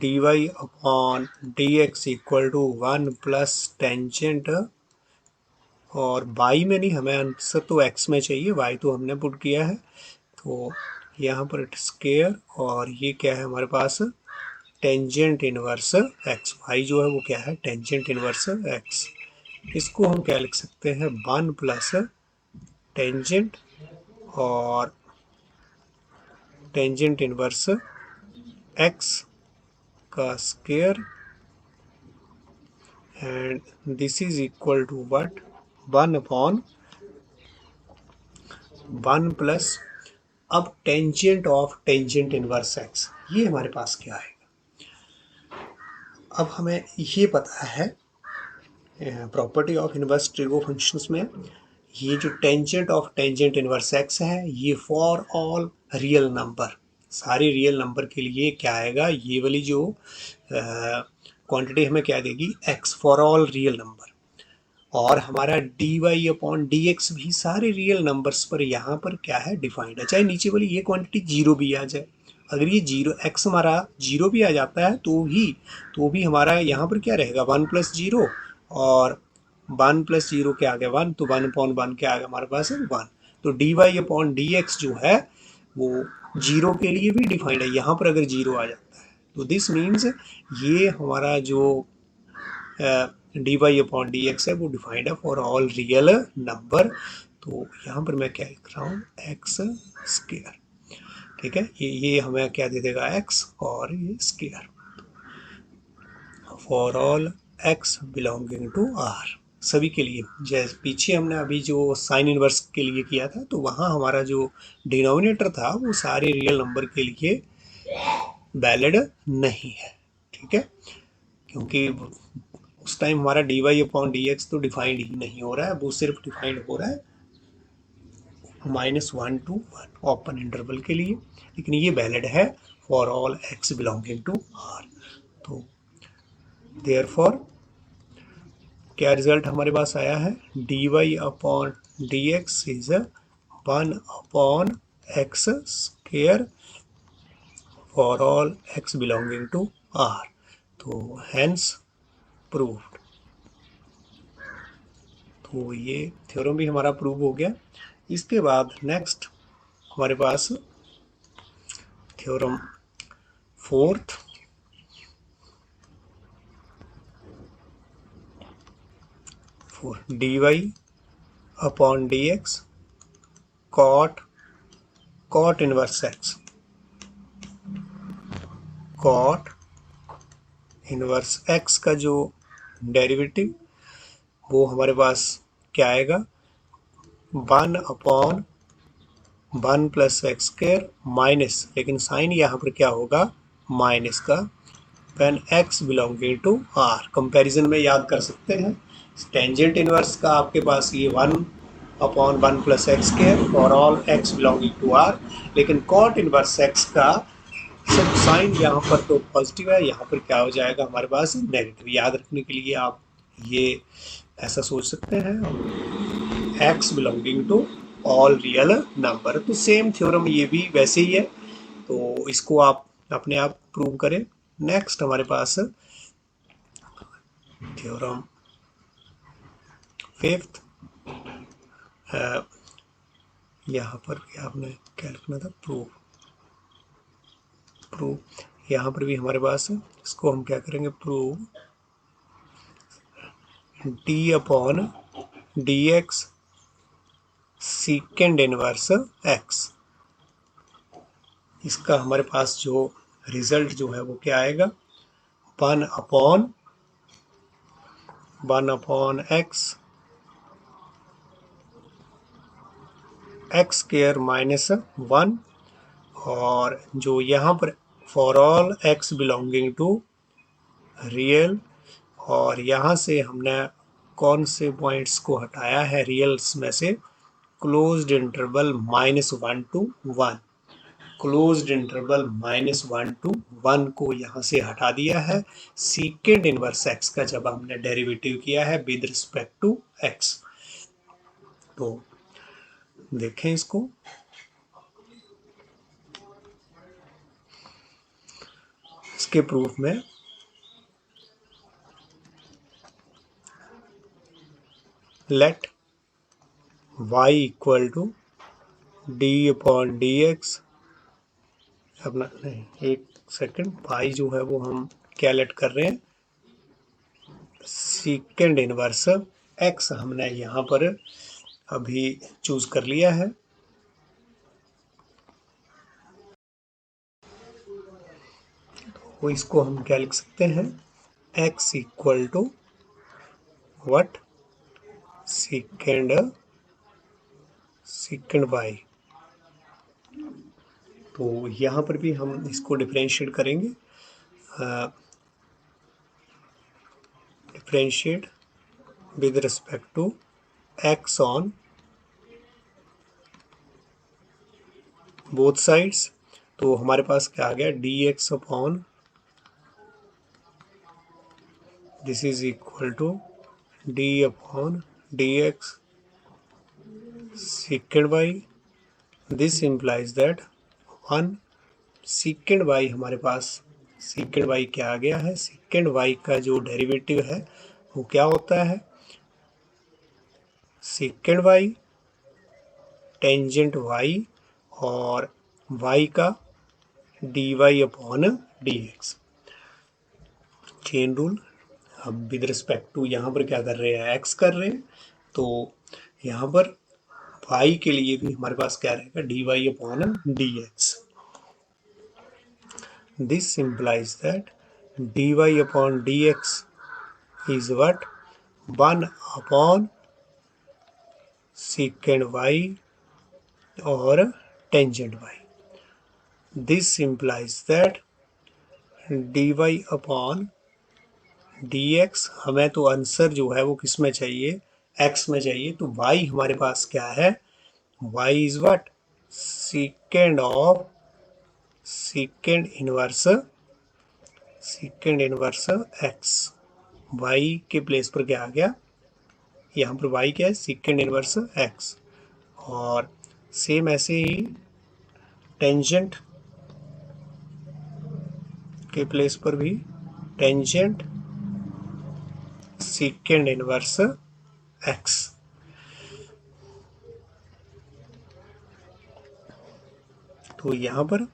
dy upon dx equal to 1 plus tangent, और y में नहीं, हमें आंसर तो x में चाहिए, y तो हमने पुट किया है। तो यहाँ पर स्क्वायर, और ये क्या है हमारे पास, टेंजेंट इनवर्स x। y जो है वो क्या है, टेंजेंट इनवर्स x। इसको हम क्या लिख सकते हैं, 1 प्लस टेंजेंट और टेंजेंट इनवर्स x का square, and this is equal to what, 1 upon 1 plus, अब tangent of tangent inverse x, ये हमारे पास क्या है। अब हमें ये पता है property of inverse trigo functions में, ये जो tangent of tangent inverse x है, ये फॉर ऑल रियल नंबर, सारे रियल नंबर के लिए क्या आएगा, ये वाली जो क्वांटिटी हमें क्या देगी, x for all real number. और हमारा dy अपॉन dx भी सारे रियल नंबर्स पर यहाँ पर क्या है, डिफाइंड है। चाहे नीचे वाली ये क्वांटिटी जीरो भी आ जाए, अगर ये जीरो x हमारा जीरो भी आ जाता है तो भी हमारा यहाँ पर क्या रहेगा, 1 प्लस जीरो, और 1 प्लस जीरो क्या आ गया, 1, तो 1 अपॉन 1 क्या आ गया हमारे पास है, 1। तो dy अपॉन dx जो है वो जीरो के लिए भी डिफाइंड है, यहाँ पर अगर जीरो आ जाता है तो दिस मीन्स ये हमारा जो dy अपॉन dx है वो डिफाइंड है फॉर ऑल रियल नंबर। तो यहाँ पर मैं क्या लिख रहा हूँ, एक्स स्क्वायर, ठीक है, ये हमें क्या दे देगा, x, और ये square for all x belonging to r, सभी के लिए। जैसे पीछे हमने अभी जो साइन इनवर्स के लिए किया था, तो वहाँ हमारा जो डिनोमिनेटर था वो सारे रियल नंबर के लिए वैलिड नहीं है, ठीक है, क्योंकि उस टाइम हमारा d Y upon D x तो डिफाइंड ही नहीं हो रहा है, वो सिर्फ डिफाइंड हो रहा है -1 to 1 ओपन इंटरवल के लिए, लेकिन ये वैलिड है for all x belonging to r. तो देयरफॉर क्या रिजल्ट हमारे पास आया है, d Y upon D x is 1 upon x square for all x belonging to r. तो हेंस प्रूव्ड। तो ये थ्योरम भी हमारा प्रूव हो गया। इसके बाद नेक्स्ट हमारे पास theorem fourth, for dy upon dx cot inverse x, cot inverse x का जो डेरिवेटिव वो हमारे पास क्या आएगा, 1 upon 1 plus x square minus, लेकिन साइन यहाँ पर क्या होगा माइनस का, when x belonging to r। Comparison में याद कर सकते हैं, टेंजेंट इनवर्स का आपके पास ये 1 upon 1 plus x square for all x belonging to r, लेकिन कॉट इनवर्स x का सिर्फ साइन यहाँ पर तो पॉजिटिव है, यहाँ पर क्या हो जाएगा हमारे पास नेगेटिव। याद रखने के लिए आप ये ऐसा सोच सकते हैं, x belonging to all real number. तो सेम थ्योरम ये भी वैसे ही है, तो इसको आप अपने आप प्रूव करें। नेक्स्ट हमारे पास थ्योरम फिफ्थ, यहाँ पर आपने क्या लिखना था, प्रूव यहाँ पर भी हमारे पास है, इसको हम क्या करेंगे, prove D upon D x सीकेंड inverse x. इसका हमारे पास जो रिजल्ट जो है वो क्या आएगा, 1 अपॉन एक्स स्क्वायर माइनस 1, और जो यहाँ पर for all x belonging to real, और यहाँ से हमने कौन से पॉइंट्स को हटाया है रियल्स में से, closed interval -1 to 1, closed interval -1 to 1 को यहाँ से हटा दिया है सीकेंड इनवर्स एक्स का, जब हमने डेरिवेटिव किया है विद रिस्पेक्ट टू एक्स। तो देखें इसको, इसके प्रूफ में let y equal to d upon D x, अपना नहीं, एक सेकंड, y जो है वो हम क्या लेट कर रहे हैं, सीकेंड इनवर्स x हमने यहाँ पर अभी चूज कर लिया है। तो इसको हम क्या लिख सकते हैं, x equal to what, secant y। तो यहाँ पर भी हम इसको डिफरेंशिएट करेंगे, differentiate with respect to x on both sides. तो हमारे पास क्या आ गया, d x upon this is equal to d upon D x secant y। This implies that 1 secant y, हमारे पास सीकेंड y क्या आ गया है, सीकेंड y का जो डेरिवेटिव है वो क्या होता है, सीकेंड y टेंजेंट y और y का d Y upon D x. Chain rule, अब विद रिस्पेक्ट टू यहाँ पर क्या कर रहे हैं, x कर रहे हैं, तो यहाँ पर y के लिए भी हमारे पास क्या रहेगा, d Y upon D x. This implies that d Y upon D x is what, 1 upon secant y और tangent y। This implies that dy upon dx, हमें तो आंसर जो है वो किस में चाहिए, x में चाहिए। तो y हमारे पास क्या है, y is what, second inverse x। y के प्लेस पर क्या आ गया, यहाँ पर y क्या है, सेकेंड इनवर्स x। और सेम ऐसे ही टेंजेंट के प्लेस पर भी टेंजेंट सेकेंड इनवर्स x। तो यहाँ पर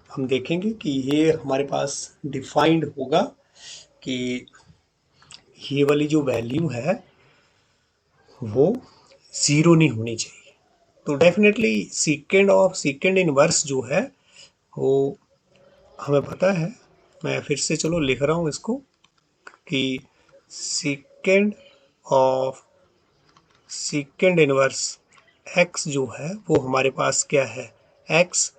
हम देखेंगे कि ये हमारे पास डिफाइंड होगा कि ये वाली जो वैल्यू है वो ज़ीरो नहीं होनी चाहिए। तो डेफिनेटली सेकेंड इनवर्स जो है वो हमें पता है। मैं फिर से चलो लिख रहा हूँ इसको कि second of secant inverse x जो है वो हमारे पास क्या है, x।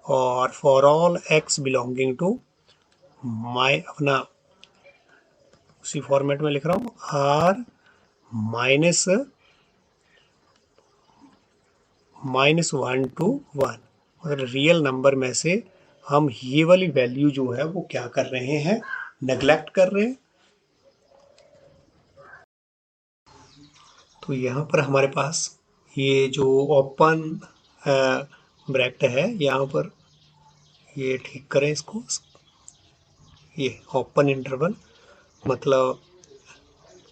और for all x belonging to my, अपना उसी फॉर्मेट में लिख रहा हूँ, r माइनस -1 to 1। और रियल नंबर में से हम ये वाली वैल्यू जो है वो क्या कर रहे हैं, नेग्लेक्ट कर रहे हैं। तो यहाँ पर हमारे पास ये जो ओपन ब्रैकेट है, यहाँ पर ये ठीक करें इसको, ये ओपन इंटरवल, मतलब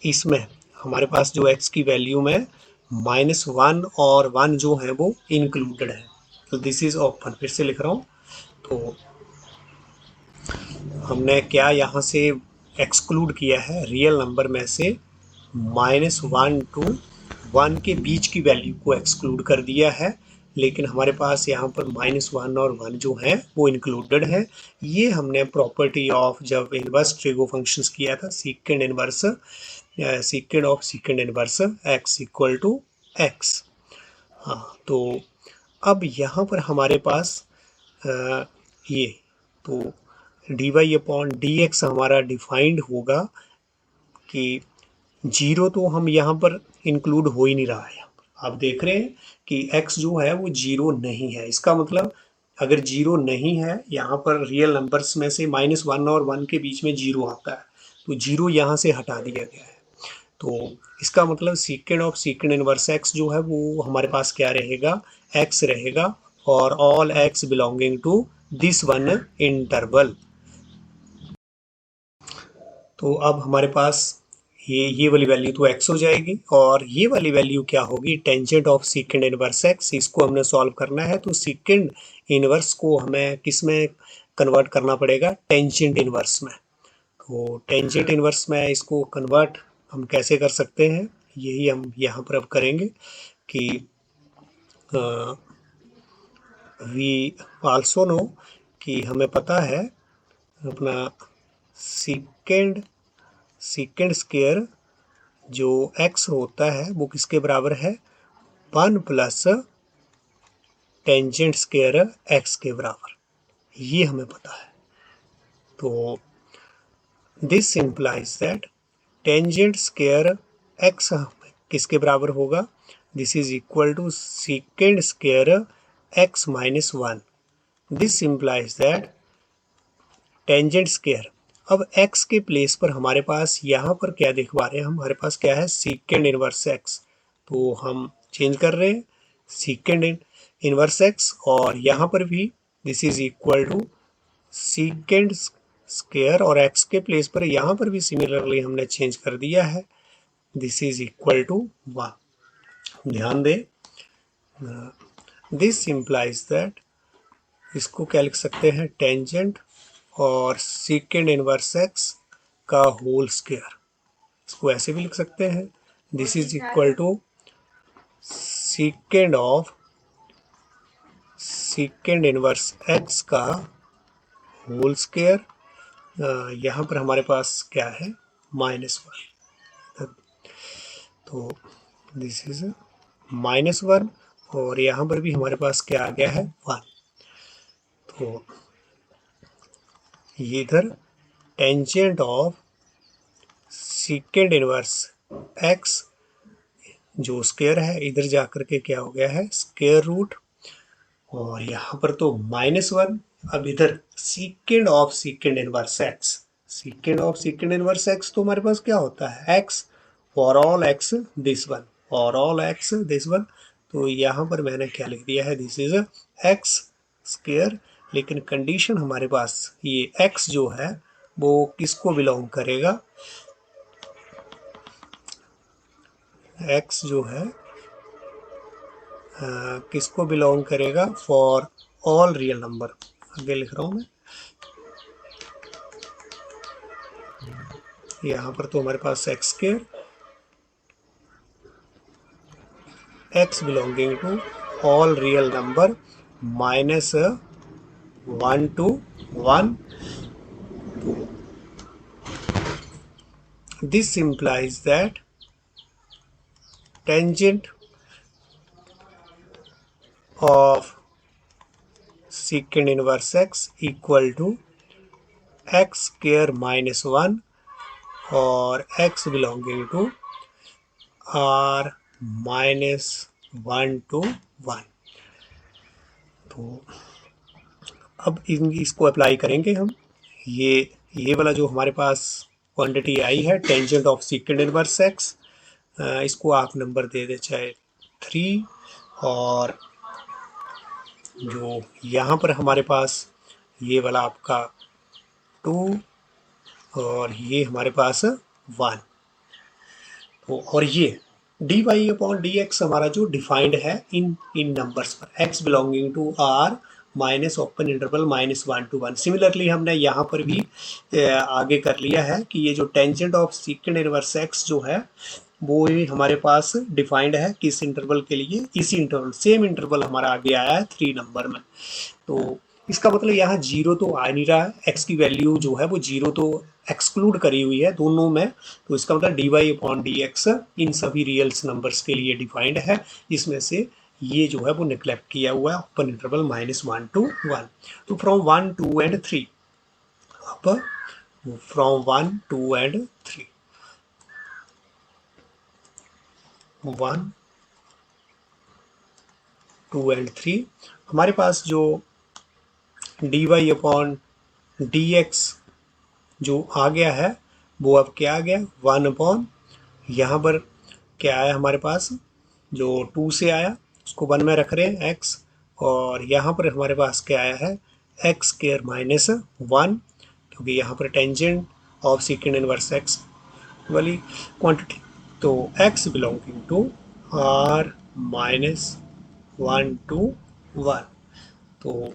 इसमें हमारे पास जो x की वैल्यू में -1 और 1 जो है वो इंक्लूडेड है। तो दिस इज ओपन, फिर से लिख रहा हूँ। तो हमने क्या यहाँ से एक्सक्लूड किया है, रियल नंबर में से -1 to 1 के बीच की वैल्यू को एक्सक्लूड कर दिया है। लेकिन हमारे पास यहाँ पर -1 और 1 जो है वो इंक्लूडेड है। ये हमने प्रॉपर्टी ऑफ जब इनवर्स ट्रिगो फंक्शंस किया था, secant inverse secant of secant inverse x equal to x। हाँ, तो अब यहाँ पर हमारे पास ये तो dy अपॉन डी एक्स हमारा डिफाइंड होगा कि जीरो तो हम यहाँ पर इंक्लूड हो ही नहीं रहा है। आप देख रहे हैं कि x जो है वो जीरो नहीं है। इसका मतलब अगर जीरो नहीं है, यहाँ पर रियल नंबर्स में से -1 और 1 के बीच में जीरो आता है, तो जीरो यहाँ से हटा दिया गया है। तो इसका मतलब second of secant inverse x जो है वो हमारे पास क्या रहेगा, x रहेगा। और all x belonging to this one interval. तो अब हमारे पास ये वाली वैल्यू तो x हो जाएगी, और ये वाली वैल्यू क्या होगी, tangent of secant inverse x। इसको हमने सॉल्व करना है, तो सेकेंड इनवर्स को हमें किस में कन्वर्ट करना पड़ेगा, टेंजेंट इनवर्स में। तो टेंजेंट इनवर्स में इसको कन्वर्ट हम कैसे कर सकते हैं, यही हम यहाँ पर अब करेंगे कि वी आल्सो नो, कि हमें पता है अपना सेकेंड सेकेंड स्क्वायर जो x होता है वो किसके बराबर है, 1 प्लस टेंजेंट स्क्वायर x के बराबर, ये हमें पता है। तो this implies that tangent square x किसके बराबर होगा, this is equal to second square x minus 1। This implies that tangent square, अब x के प्लेस पर हमारे पास यहाँ पर क्या दिखवा रहे हैं, हमारे पास क्या है, सेकेंड इनवर्स x। तो हम चेंज कर रहे हैं सेकेंड इनवर्स x, और यहाँ पर भी this is equal to second square, और x के प्लेस पर यहाँ पर भी सिमिलरली हमने चेंज कर दिया है, दिस इज इक्वल टू 1। ध्यान दें, दिस इम्प्लाइज दैट, इसको क्या लिख सकते हैं, टेंजेंट और सेकेंड इनवर्स x का होल स्क्वायर। इसको ऐसे भी लिख सकते हैं, this is equal to secant of secant inverse x का होल स्क्वायर। यहाँ पर हमारे पास क्या है, -1। तो दिस इज -1, और यहाँ पर भी हमारे पास क्या आ गया है, 1। तो ये इधर tangent of secant inverse x जो स्क्वायर है इधर जाकर के क्या हो गया है स्क्वायर रूट, और यहाँ पर तो -1। अब इधर सीकेंड of secant inverse x, सीकेंड of secant inverse x तो हमारे पास क्या होता है x for all x this one, for all x this one. तो यहाँ पर मैंने क्या लिख दिया है दिस इज एक्स स्क्वायर, लेकिन कंडीशन हमारे पास ये एक्स जो है वो किसको बिलोंग करेगा, एक्स जो है किसको बिलोंग करेगा फॉर ऑल रियल नंबर। आगे लिख रहा हूँ मैं, यहाँ पर तो हमारे पास X square X belonging to all real number -1 to 1. This implies that tangent of secant inverse x equal to x square -1 और x belonging to r -1 to 1। तो अब इसको अप्लाई करेंगे हम, ये वाला जो हमारे पास क्वांटिटी आई है tangent of secant inverse x, इसको आप नंबर दे दे चाहे 3, और जो यहाँ पर हमारे पास ये वाला आपका 2 और ये हमारे पास 1। तो और ये d Y upon D x हमारा जो डिफाइंड है इन नंबर्स पर x belonging to r minus open interval -1 to 1। Similarly हमने यहाँ पर भी आगे कर लिया है कि ये जो tangent of secant inverse x जो है वो ही हमारे पास डिफाइंड है किस इंटरवल के लिए, इसी इंटरवल सेम इंटरवल हमारा आगे आया है 3 नंबर में। तो इसका मतलब यहाँ जीरो तो आ नहीं रहा है, एक्स की वैल्यू जो है वो जीरो तो एक्सक्लूड करी हुई है दोनों में। तो इसका मतलब D Y upon D X इन सभी रियल्स नंबर्स के लिए डिफाइंड है, इसमें से ये जो है वो निग्लेक्ट किया हुआ है ओपन इंटरवल -1 to 1। तो फ्रॉम 1 2 and 3, अब फ्रॉम 1 2 and 3, 1 2 and 3 हमारे पास जो d Y upon D x जो आ गया है वो अब क्या आ गया 1 अपॉन, यहाँ पर क्या आया हमारे पास जो 2 से आया उसको 1 में रख रहे हैं x, और यहाँ पर हमारे पास क्या आया है एक्स स्क्वायर -1, क्योंकि यहाँ पर tangent of secant inverse x वाली क्वांटिटी, तो x belonging to r -1 to 1। तो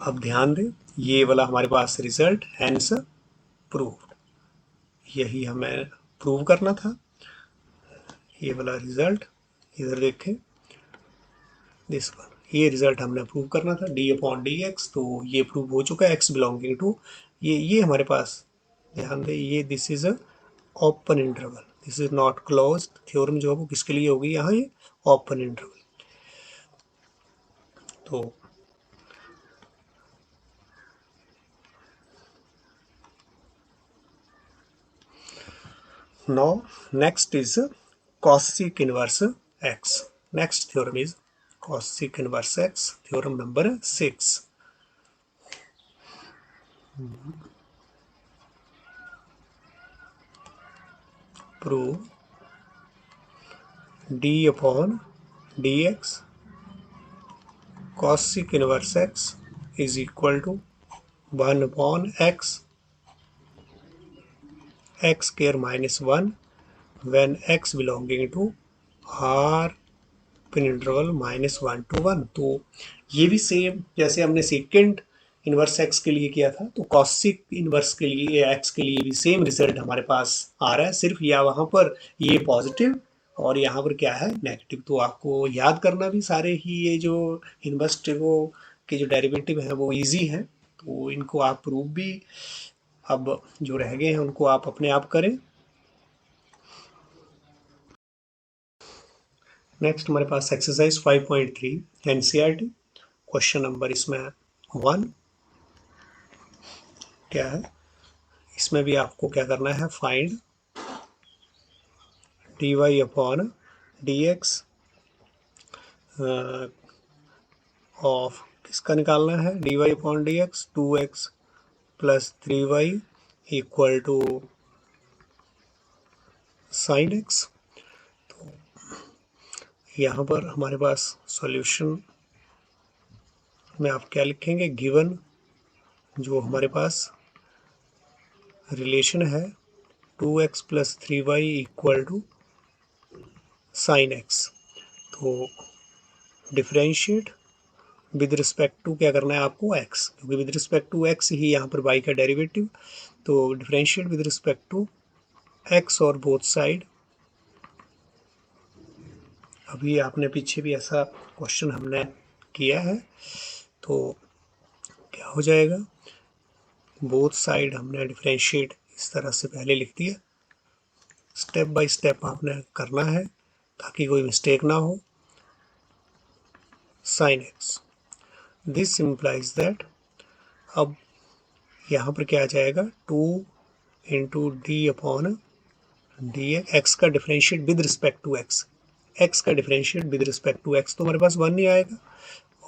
अब ध्यान दें ये वाला हमारे पास रिजल्ट हैंस प्रूव्ड, यही हमें प्रूव करना था। ये वाला रिजल्ट इधर देखें दिस वन, ये रिजल्ट हमने प्रूव करना था डी अपॉन डी एक्स, तो ये प्रूव हो चुका है एक्स बिलोंगिंग टू ये हमारे पास ध्यान दें ये this is a open interval, this is not closed. Theorem जो है वो किसके लिए होगी यहाँ ये ओपन इंटरवल। तो now next is cosec inverse x, next theorem is cosec inverse x, theorem number 6। prove d upon dx cosec inverse x is equal to 1 upon x x square -1 when x belonging to r open interval -1 to 1। तो ये भी same जैसे हमने second inverse x के लिए किया था, तो कॉसिक इनवर्स के लिए एक्स के लिए भी सेम रिजल्ट हमारे पास आ रहा है, सिर्फ या वहाँ पर ये पॉजिटिव और यहाँ पर क्या है नेगेटिव। तो आपको याद करना भी सारे ही ये जो इनवर्स के जो डेरिवेटिव हैं वो इजी हैं, तो इनको आप प्रूव भी अब जो रह गए हैं उनको आप अपने आप करें। नेक्स्ट हमारे पास एक्सरसाइज 5.3 एनसीईआरटी क्वेश्चन नंबर इसमें 1 क्या है, इसमें भी आपको क्या करना है find D Y upon D x of किसका निकालना है, d Y upon D x 2x plus 3y equal to sine x. तो यहाँ पर हमारे पास सॉल्यूशन में आप क्या लिखेंगे, गिवन जो हमारे पास रिलेशन है 2x plus 3y equal to sine x. तो डिफरेंशिएट विद रिस्पेक्ट टू क्या करना है आपको, x, क्योंकि विद रिस्पेक्ट टू x ही यहाँ पर y का डेरिवेटिव। तो differentiate with respect to x और बोथ साइड। अभी आपने पीछे भी ऐसा क्वेश्चन हमने किया है, तो क्या हो जाएगा, बोथ साइड हमने डिफरेंशिएट इस तरह से पहले लिख दिया। स्टेप बाय स्टेप आपने करना है ताकि कोई मिस्टेक ना हो। Sine X, this implies that, अब यहाँ पर क्या आ जाएगा, 2 into D upon D X का differentiate with respect to X, X का differentiate with respect to x, तो हमारे पास 1 ही आएगा।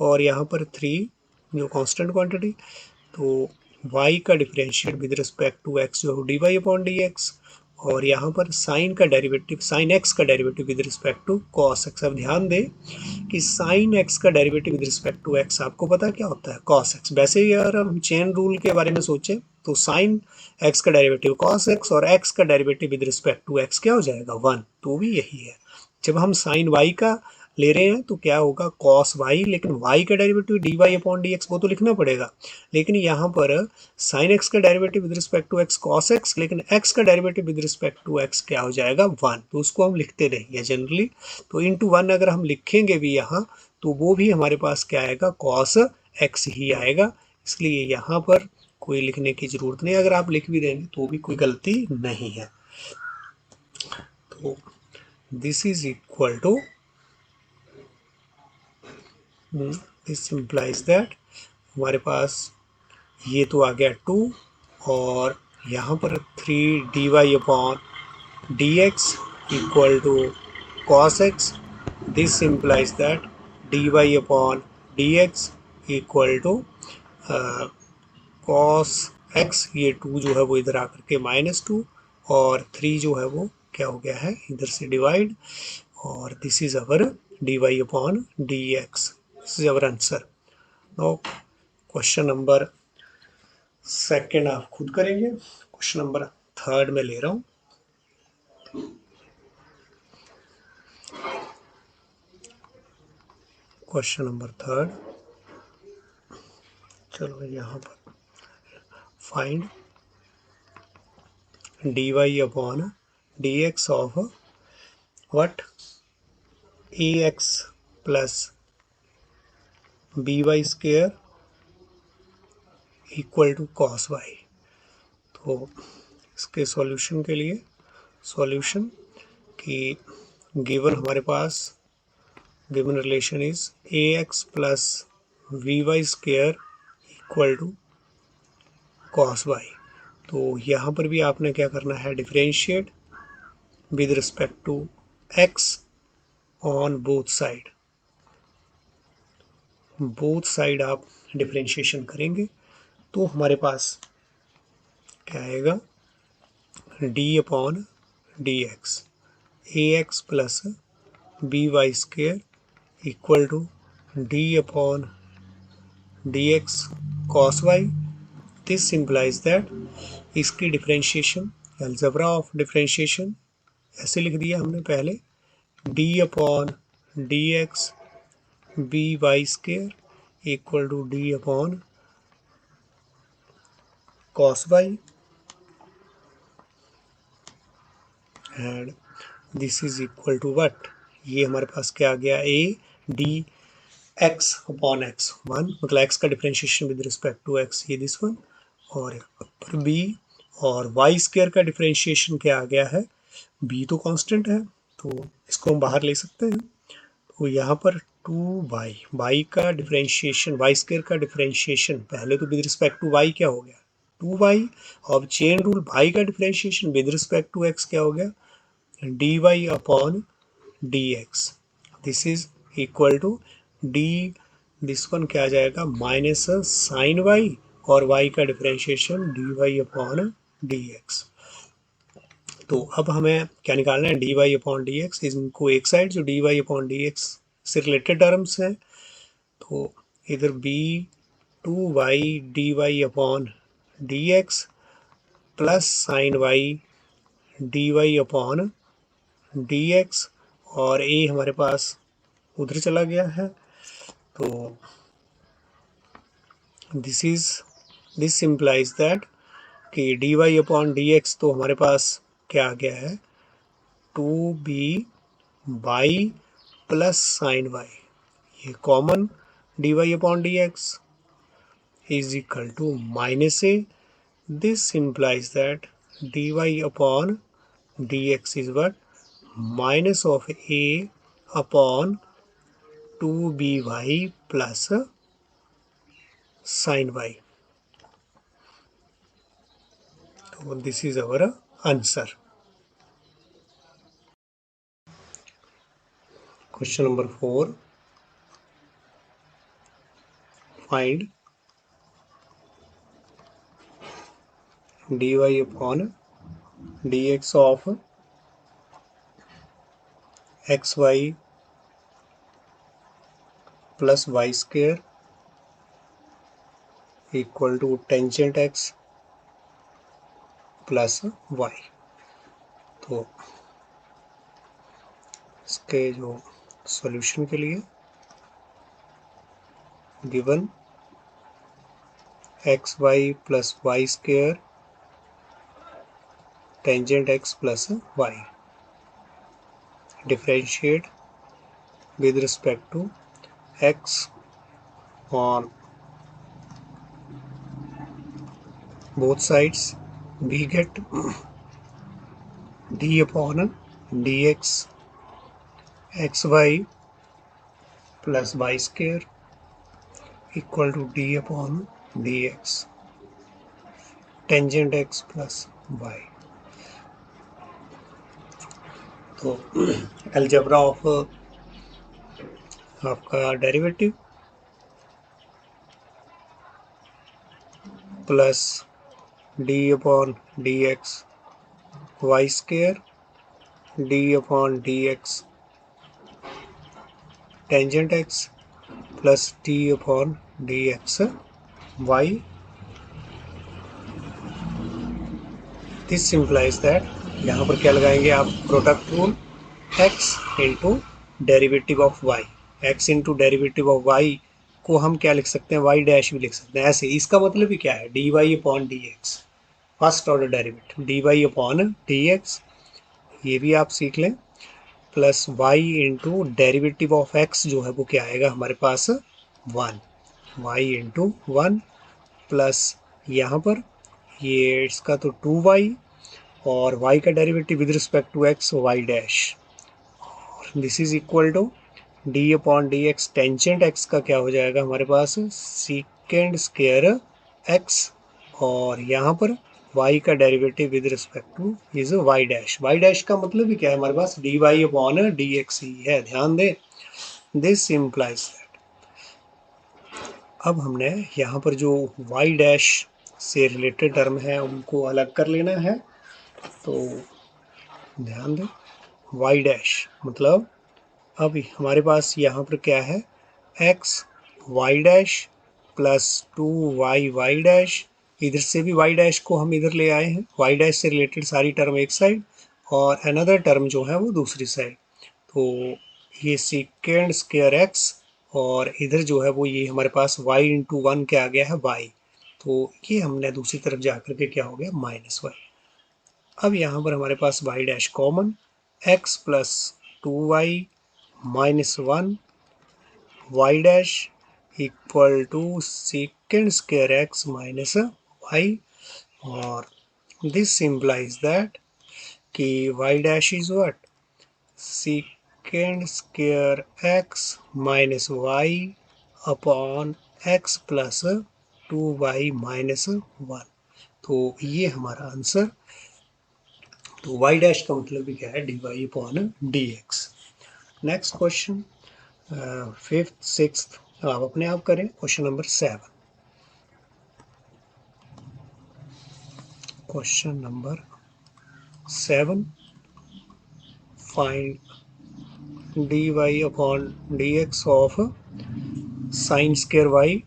और यहाँ पर 3 जो कांस्टेंट क्वांटिटी, तो y का differentiate with respect to x जो d Y upon D x, और यहाँ पर साइन का डेरिवेटिव, साइन x का derivative with respect to cos x। अब ध्यान दें कि साइन x का derivative with respect to x आपको पता क्या होता है, कॉस x। वैसे ही अगर हम चेन रूल के बारे में सोचें तो साइन x का डेरिवेटिव कॉस x और x का derivative with respect to x क्या हो जाएगा, 1। तो भी यही है, जब हम साइन y का ले रहे हैं तो क्या होगा, कॉस y, लेकिन y का derivative d Y upon D x वो तो लिखना पड़ेगा। लेकिन यहाँ पर साइन x का derivative with respect to x cos x, लेकिन x का derivative with respect to x क्या हो जाएगा, 1। तो उसको हम लिखते रहेंगे जनरली। तो इंटू 1 अगर हम लिखेंगे भी यहाँ तो वो भी हमारे पास क्या आएगा, कॉस x ही आएगा। इसलिए यहाँ पर कोई लिखने की जरूरत नहीं, अगर आप लिख भी देंगे तो भी कोई गलती नहीं है। तो this is equal to, this implies that, हमारे पास ये तो आ गया 2 और यहाँ पर 3 D Y upon D x equal to cos x. This implies that d Y upon D x equal to cos x, ये 2 जो है वो इधर आकर के -2 और 3 जो है वो क्या हो गया है, इधर से डिवाइड, और this is our d Y upon D x. This is our answer. Now question number 2 आप खुद करेंगे, क्वेश्चन नंबर 3 में ले रहा हूँ। क्वेश्चन नंबर 3, चलो यहाँ पर find D Y upon D x of what, a x plus B Y square equal to cos Y. तो इसके सॉल्यूशन के लिए, सॉल्यूशन की गिवन हमारे पास given relation is a x plus V Y square equal to cos Y. तो यहाँ पर भी आपने क्या करना है, differentiate with respect to x on both side. Both side आप डिफरेंशिएशन करेंगे तो हमारे पास क्या आएगा, d upon D x, a x plus B Y square equal to d upon D x cos y. This implies that, इसकी differentiation, algebra of differentiation ऐसे लिख दिया हमने पहले, d upon D x b Y square equal to d upon cos y, and this is equal to what, ये हमारे पास क्या आ गया, a d x upon x 1, मतलब एक्स का differentiation with respect to x, ये दिस वन, और पर बी, और वाई स्क्वेयर का डिफरेंशिएशन क्या आ गया है, बी तो कांस्टेंट है तो इसको हम बाहर ले सकते हैं। तो यहाँ पर 2y, वाई का डिफरेंशिएशन, वाई स्क्वेयर का डिफरेंशिएशन पहले तो विद रिस्पेक्ट टू वाई क्या हो गया, 2y, और चेन रूल वाई का differentiation with respect to x क्या हो गया, dy upon dx, this is equal to d, this one क्या आ जाएगा माइनस साइन वाई और y का डिफरेंशिएशन dy अपॉन dx। तो अब हमें क्या निकालना है, dy अपॉन dx, इनको एक साइड जो dy अपॉन dx से रिलेटेड टर्म्स हैं, तो इधर b 2y dy upon dx plus sine y dy upon dx, और a हमारे पास उधर चला गया है, तो दिस इम्प्लाइज दैट कि dy अपॉन dx तो हमारे पास क्या आ गया है 2b by plus sine y, ये common dy upon dx is equal to minus a, this implies that dy upon dx is what minus of a upon 2by plus sine y। तो this is our answer. Question number 4, find dy upon dx of xy plus y square equal to tangent x plus y. तो इसके जो solution के लिए given x y plus y square tangent x plus y, differentiate with respect to x on both sides, we get d upon dx xy plus y square equal to d upon dx tangent x plus y। तो algebra of आपका derivative plus D upon D x y square d upon D x tangent x plus D upon D x y, this simplifies that, यहाँ पर क्या लगाएंगे आप product rule, x into derivative of y, x into derivative of y को हम क्या लिख सकते हैं y डैश भी लिख सकते हैं ऐसे। इसका मतलब ही क्या है dy upon dx, first order derivative dy upon dx, ये भी आप सीख लें, plus y into derivative of x जो है वो क्या आएगा हमारे पास 1, y इंटू 1 प्लस यहाँ पर ये इसका तो 2y और y का derivative with respect to x y dash, this is equal to d upon D x tangent x का क्या हो जाएगा हमारे पास सीकेंड स्क्वायर x, और यहाँ पर y का derivative with respect two is y dash, y dash का मतलब ही क्या है हमारे पास dy अपॉन dx ही है, ध्यान दें, दिस इम्प्लाइज दैट। अब हमने यहाँ पर जो y डैश से रिलेटेड टर्म है उनको अलग कर लेना है, तो ध्यान दें y डैश मतलब अब हमारे पास यहाँ पर क्या है x y dash plus 2y y dash, इधर से भी y डैश को हम इधर ले आए हैं, y डैश से रिलेटेड सारी टर्म एक साइड और अनदर टर्म जो है वो दूसरी साइड, तो ये सेकेंड स्क्वायर x और इधर जो है वो ये हमारे पास y इंटू 1 क्या आ गया है y, तो ये हमने दूसरी तरफ जाकर के क्या हो गया माइनस y। अब यहाँ पर हमारे पास y dash common, x plus 2y minus 1 y dash equal to second square x minus y, और दिस इम्प्लाइज दैट कि y dash is what second square x minus y upon x plus 2y minus 1, तो ये हमारा answer तो Y dash का मतलब भी क्या है, d Y upon D x. Next question, fifth sixth आप अपने आप करें। Question number 7, question number 7, find D Y upon D x of sine square Y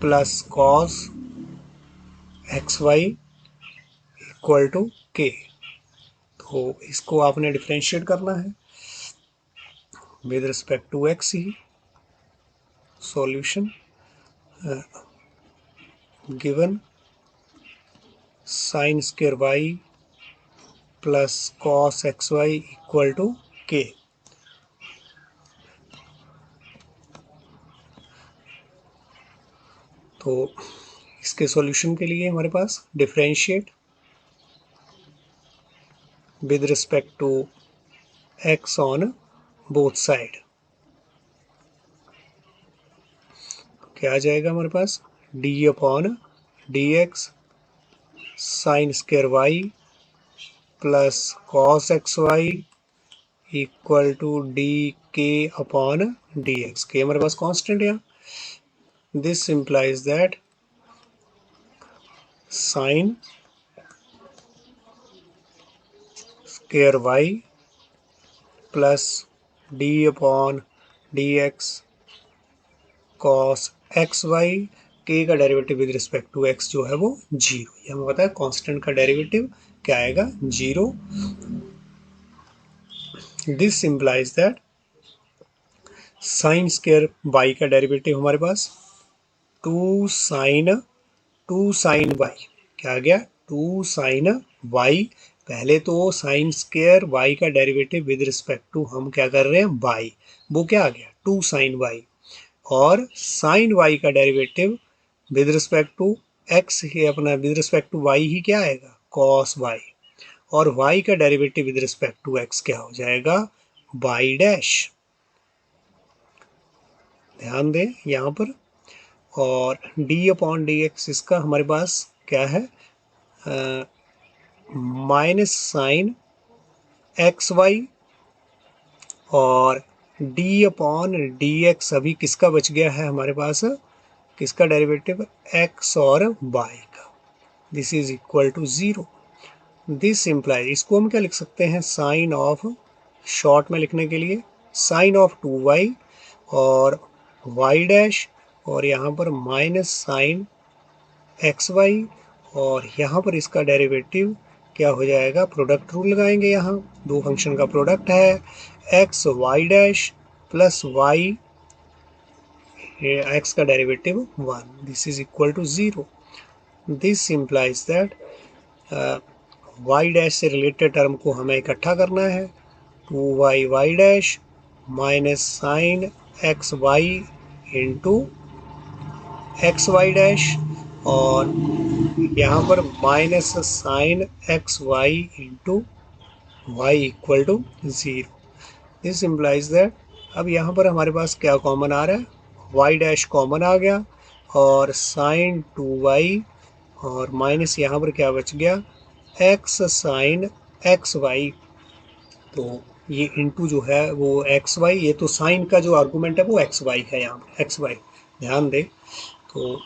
plus cos x Y equal to k. तो इसको आपने डिफ्रेंशिएट करना है with respect to x ही। Solution, given sine square Y plus cos x Y equal to k. तो इसके solution के लिए हमारे पास differentiate with respect to x on both side, क्या आ जाएगा हमारे पास, D upon D x sine square Y plus cos x Y equal to D K upon D X. K हमारे पास कांस्टेंट है यहाँ। This implies that sine square Y plus D upon D x cos x Y, K का derivative with respect to X जो है वो zero. ये हमें पता है कांस्टेंट का डेरिवेटिव क्या आएगा, zero. This implies that sine square y का डेरिवेटिव हमारे पास टू साइन वाई, क्या आ गया, टू साइन वाई। पहले तो साइन स्क्वायर वाई का डेरिवेटिव विद रिस्पेक्ट टू हम क्या कर रहे हैं, वाई, वो क्या आ गया, टू साइन वाई। और साइन वाई का derivative with respect to x ही अपना, विद रिस्पेक्ट टू वाई ही क्या आएगा, कॉस वाई। और वाई का derivative with respect to x क्या हो जाएगा, वाई डैश। ध्यान दें यहाँ पर। और डी अपॉन डी एक्स इसका हमारे पास क्या है, माइनस साइन एक्स वाई, और डी अपॉन डी एक्स अभी किसका बच गया है हमारे पास, किसका डेरिवेटिव, एक्स और वाई का। This is equal to zero. This implies, इसको हम क्या लिख सकते हैं, साइन ऑफ, शॉर्ट में लिखने के लिए साइन ऑफ टू वाई और वाई डैश, और यहाँ पर माइनस साइन एक्स वाई, और यहाँ पर इसका डेरिवेटिव क्या हो जाएगा, प्रोडक्ट रूल लगाएंगे, यहाँ दो फंक्शन का प्रोडक्ट है, X Y dash plus Y, X का derivative 1, this is equal to zero. This implies that Y dash से रिलेटेड टर्म को हमें इकट्ठा करना है, two Y Y dash minus sine x Y into X Y dash, और यहाँ पर minus sine x Y into Y equal to zero. This implies that, अब यहाँ पर हमारे पास क्या कॉमन आ रहा है, वाई डैश कॉमन आ गया, और साइन टू वाई, और माइनस यहाँ पर क्या बच गया, एक्स साइन एक्स वाई। तो ये इंटू जो है वो एक्स वाई, ये तो साइन का जो आर्गूमेंट है वो एक्स वाई है, यहाँ पर एक्स वाई, ध्यान दें। तो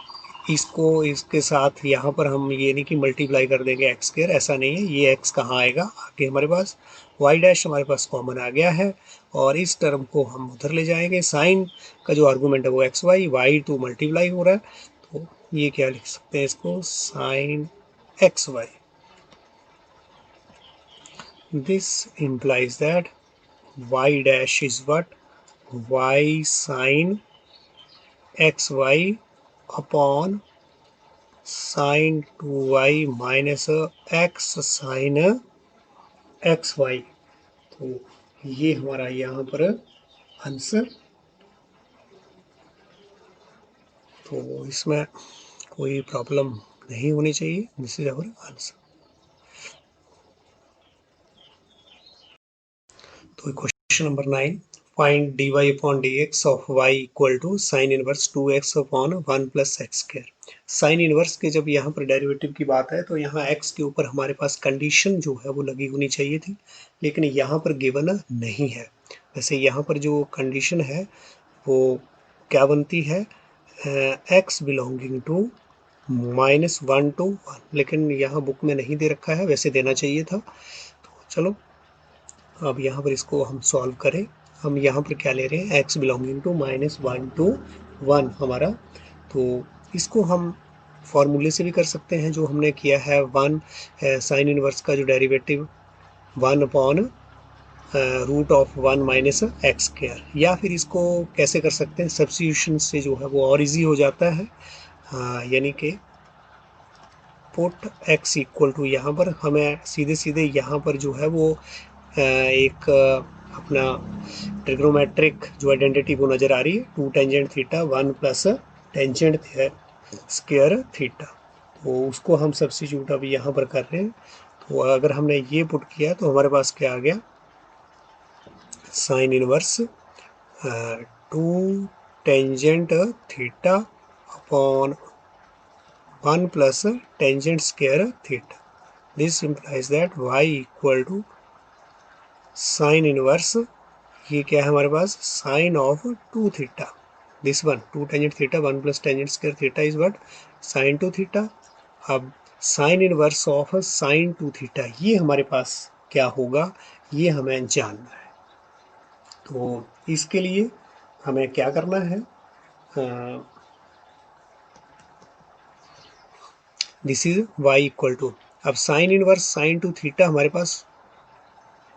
इसको इसके साथ यहाँ पर हम ये नहीं कि मल्टीप्लाई कर देंगे एक्स स्क्वायर, ऐसा नहीं है। ये एक्स कहाँ आएगा आगे, हमारे पास वाई डैश हमारे पास कॉमन आ गया है, और इस टर्म को हम उधर ले जाएंगे। साइन का जो आर्गूमेंट है वो x y, y to multiply हो रहा है, तो ये क्या लिख सकते हैं इसको, sine x y. This implies that y dash is what, y sin x y upon sine two y minus x sine x y. तो ये हमारा यहाँ पर आंसर, तो इसमें कोई प्रॉब्लम नहीं होनी चाहिए। This is our answer. तो question number 9, find dy upon dx of y equal to sine inverse 2x upon 1 plus x square. Sine inverse के जब यहाँ पर डेरिवेटिव की बात है तो यहाँ x के ऊपर हमारे पास कंडीशन जो है वो लगी होनी चाहिए थी, लेकिन यहाँ पर गिवन नहीं है। वैसे यहाँ पर जो कंडीशन है वो क्या बनती है, x बिलोंगिंग टू -1 to 1, लेकिन यहाँ बुक में नहीं दे रखा है, वैसे देना चाहिए था। तो चलो अब यहाँ पर इसको हम सॉल्व करें। हम यहाँ पर क्या ले रहे हैं, x बिलोंगिंग टू -1 to 1 हमारा, तो इसको हम फॉर्मूले से भी कर सकते हैं जो हमने किया है। 1 साइन इनवर्स का जो derivative 1 root of 1 minus x square, या फिर इसको कैसे कर सकते हैं, सब्स्टिट्यूशन से जो है वो और इजी हो जाता है। यानी कि पुट x इक्वल टू, यहाँ पर हमें सीधे सीधे यहाँ पर जो है वो एक अपना ट्रिग्नोमेट्रिक जो आइडेंटिटी वो नज़र आ रही है, 2 tangent theta 1 plus tangent square theta, तो उसको हम सब्स्टिट्यूट अभी यहाँ पर कर रहे हैं। तो अगर हमने ये पुट किया तो हमारे पास क्या आ गया, sine inverse 2 tangent theta upon 1 plus tangent square theta. This implies that y equal to sine inverse, ये क्या है हमारे पास, sine of 2 theta, this one 2 tangent theta 1 plus tangent square theta is what, sine 2 theta. अब sine inverse of sine 2 theta, ये हमारे पास क्या होगा, ये हमें जानना है। तो इसके लिए हमें क्या करना है, this is y equal to, अब साइन इनवर्स साइन 2 थीटा हमारे पास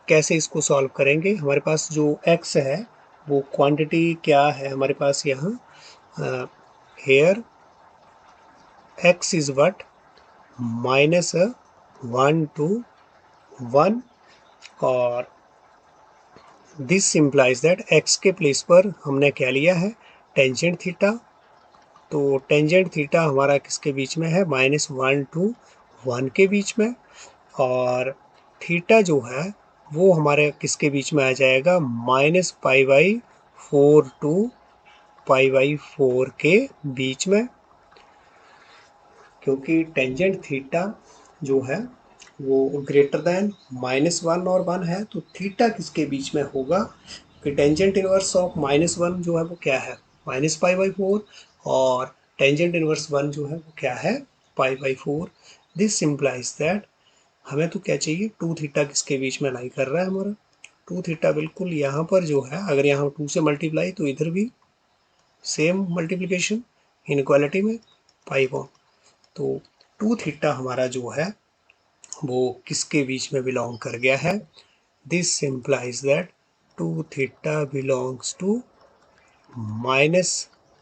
कैसे इसको सॉल्व करेंगे, हमारे पास जो x है वो क्वांटिटी क्या है हमारे पास यहाँ, here x is what, -1 to 1, और दिस इम्प्लाइज दैट x के प्लेस पर हमने क्या लिया है, टेंजेंट थीटा। तो टेंजेंट थीटा हमारा किसके बीच में है, -1 to 1 के बीच में, और थीटा जो है वो हमारे किसके बीच में आ जाएगा, -π/4 to π/4 के बीच में, क्योंकि टेंजेंट थीटा जो है वो ग्रेटर देन -1 और 1 है, तो थीटा किसके बीच में होगा, कि टेंजेंट इनवर्स ऑफ -1 जो है वो क्या है, -π/4, और टेंजेंट इनवर्स 1 जो है वो क्या है, π/4। दिस इम्प्लाइज दैट हमें तो क्या चाहिए, 2 थीटा किसके बीच में लाई कर रहा है हमारा, 2 थीटा बिल्कुल यहाँ पर जो है, अगर यहाँ 2 से मल्टीप्लाई तो इधर भी सेम मल्टीप्लिकेशन इनक्वालिटी में पाई, तो 2 थीटा हमारा जो है वो किसके बीच में बिलोंग कर गया है, this implies that 2 theta belongs to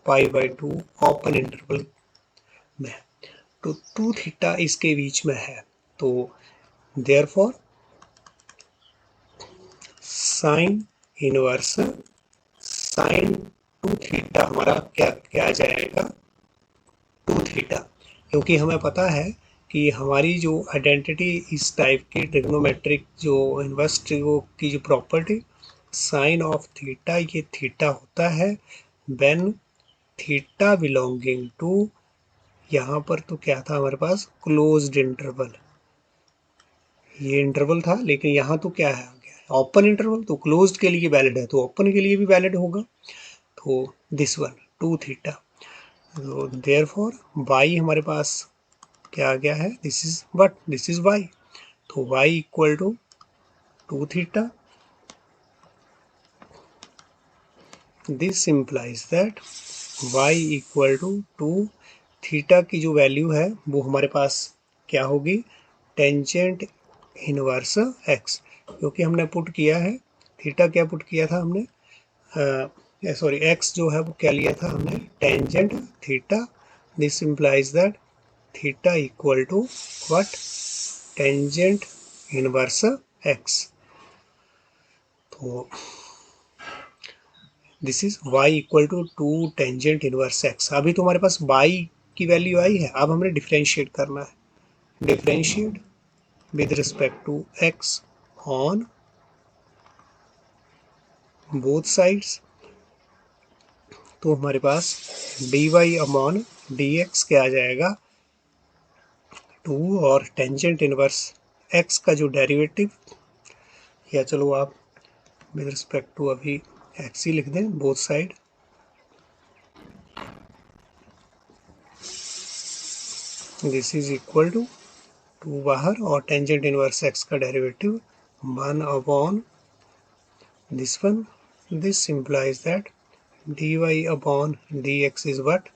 -π/2 open interval में, तो 2 थीटा इसके बीच में है, तो therefore sine inverse sine 2 theta हमारा क्या क्या आ जाएगा, 2 थीटा, क्योंकि हमें पता है कि हमारी जो आइडेंटिटी इस टाइप की ट्रिग्नोमेट्रिक जो इनवर्स की जो प्रॉपर्टी, साइन ऑफ थीटा, ये थीटा होता है व्हेन थीटा बिलोंगिंग टू, यहाँ पर तो क्या था हमारे पास, क्लोज्ड इंटरवल, ये इंटरवल था, लेकिन यहाँ तो क्या है ओपन इंटरवल, तो क्लोज्ड के लिए वैलिड है तो ओपन के लिए भी वैलिड होगा, तो दिस वन 2 थीटा, तो देयरफॉर y हमारे पास क्या आ गया है, this is what, this is y, तो y equal to 2 theta, this implies that y equal to 2 theta की जो वैल्यू है वो हमारे पास क्या होगी, टेंजेंट इनवर्स x, क्योंकि हमने पुट किया है थीटा, क्या पुट किया था हमने, सॉरी x जो है वो क्या लिया था हमने, tangent theta, this implies that theta equal to what, tangent inverse x, तो this is y equal to 2 tangent inverse x। अभी तो हमारे पास y की वैल्यू आई है, अब हमने डिफरेंशिएट करना है, differentiate with respect to x on both sides, तो हमारे पास dy अपॉन dx क्या आ जाएगा 2 और टेंजेंट इनवर्स x का जो डेरिवेटिव, या चलो आप विद रिस्पेक्ट टू अभी x ही लिख दें both side, this is equal to 2 बाहर और टेंजेंट इनवर्स x का derivative 1 upon this one. This implies that dy upon dx is what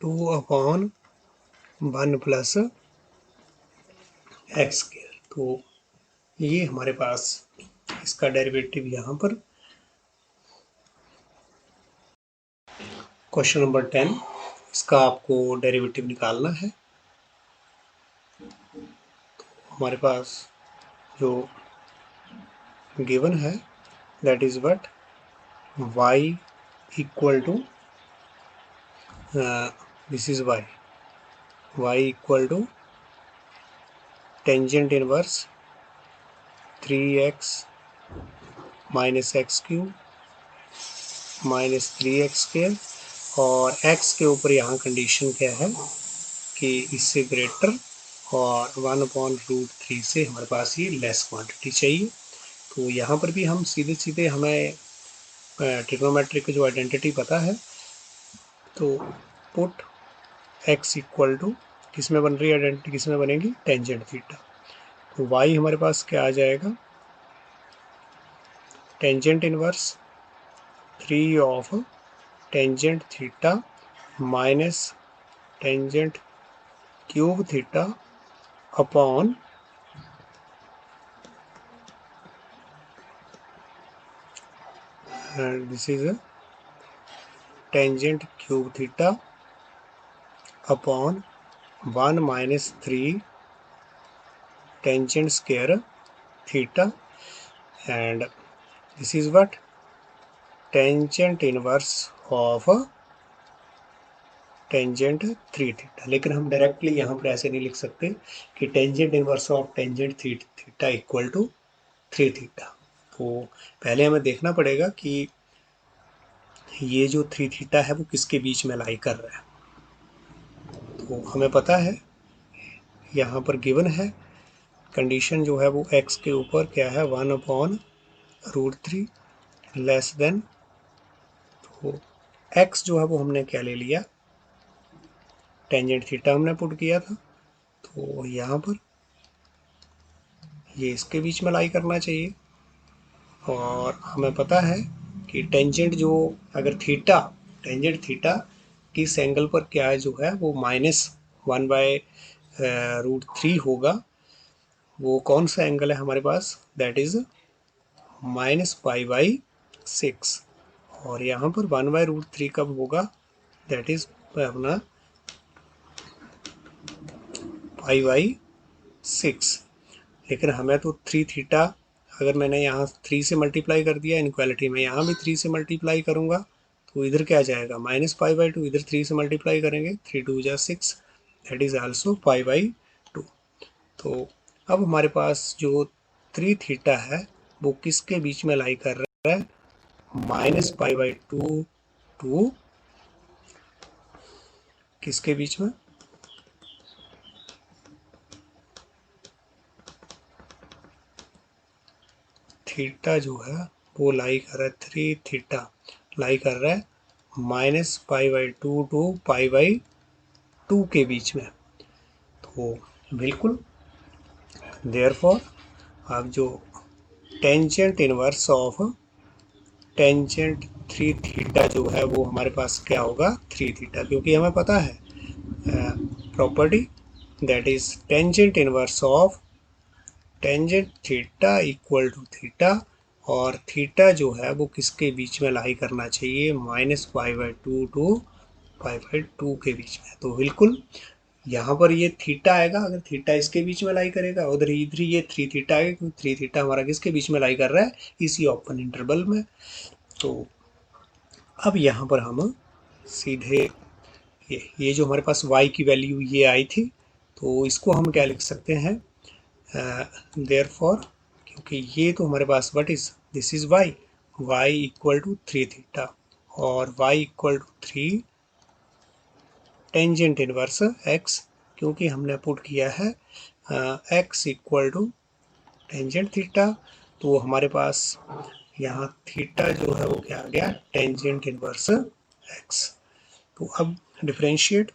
2 upon 1 plus x square. तो ये हमारे पास इसका डेरिवेटिव यहाँ पर। क्वेश्चन नंबर 10, इसका आपको डेरिवेटिव निकालना है। तो हमारे पास जो गिवन है that is what y equal to this is y equal to tangent inverse 3x minus x cube minus 3x square, और x के ऊपर यहाँ कंडीशन क्या है कि इससे ग्रेटर और 1/√3 से हमारे पास ये लेस क्वांटिटी चाहिए। तो यहाँ पर भी हम सीधे सीधे हमें ट्रिग्नोमेट्रिक जो आइडेंटिटी पता है, तो पुट x इक्वल टू किस में बन रही है आइडेंटिटी, किस में बनेगी टेंजेंट थीटा। तो y हमारे पास क्या आ जाएगा tangent inverse 3 of tangent theta minus tangent cube theta upon this is tangent cube theta upon 1 minus 3 tangent square theta, and this is what tangent inverse of tangent 3 theta. लेकिन हम directly यहाँ पर ऐसे नहीं लिख सकते कि tangent inverse of tangent theta equal to 3 theta. तो पहले हमें देखना पड़ेगा कि ये जो 3 थीटा है वो किसके बीच में लाई कर रहा है। तो हमें पता है यहाँ पर गिवन है कंडीशन जो है वो x के ऊपर क्या है 1/√3 लेस देन, तो x जो है वो हमने क्या ले लिया टेंजेंट थीटा हमने पुट किया था, तो यहाँ पर ये इसके बीच में लाई करना चाहिए। और हमें पता है कि टेंजेंट जो अगर थीटा टेंजेंट थीटा किस एंगल पर क्या है जो है वो -1/√3 होगा, वो कौन सा एंगल है हमारे पास दैट इज -π/6, और यहाँ पर 1/√3 कब होगा दैट इज अपना π/6। लेकिन हमें तो 3 थीटा, अगर मैंने यहाँ 3 से मल्टीप्लाई कर दिया इनक्वालिटी में, यहाँ भी 3 से मल्टीप्लाई करूँगा तो इधर क्या जाएगा -π/2, इधर 3 से मल्टीप्लाई करेंगे 3 2 जा 6 दैट इज आल्सो π/2। तो अब हमारे पास जो 3 थीटा है वो किसके बीच में लाई कर रहा है -π/2 टू किसके बीच में थीटा जो है वो लाई कर रहा है 3 थीटा लाई कर रहा है -π/2 टू π/2 के बीच में। तो बिल्कुल देयरफॉर आप जो tangent inverse of tangent 3 theta जो है वो हमारे पास क्या होगा 3 थीटा, क्योंकि हमें पता है property that is tangent inverse of tangent theta equal to theta, और थीटा जो है वो किसके बीच में लाई करना चाहिए -π/2 टू π/2 के बीच में। तो बिल्कुल यहाँ पर ये थीटा आएगा, अगर थीटा इसके बीच में लाई करेगा, उधर इधर ये 3 थीटा आएगा क्योंकि 3 थीटा हमारा किसके बीच में लाई कर रहा है इसी ओपन इंटरवल में। तो अब यहाँ पर हम सीधे ये जो हमारे पास y की वैल्यू ये आई थी, तो इसको हम क्या लिख सकते हैं देयरफॉर, क्योंकि ये तो हमारे पास what is this is y equal to 3 theta और y equal to 3 tangent inverse x, क्योंकि हमने पुट किया है x equal to tangent theta, तो हमारे पास यहाँ थीटा जो है वो क्या आ गया, टेंजेंट इनवर्स x। तो अब डिफरेंशिएट,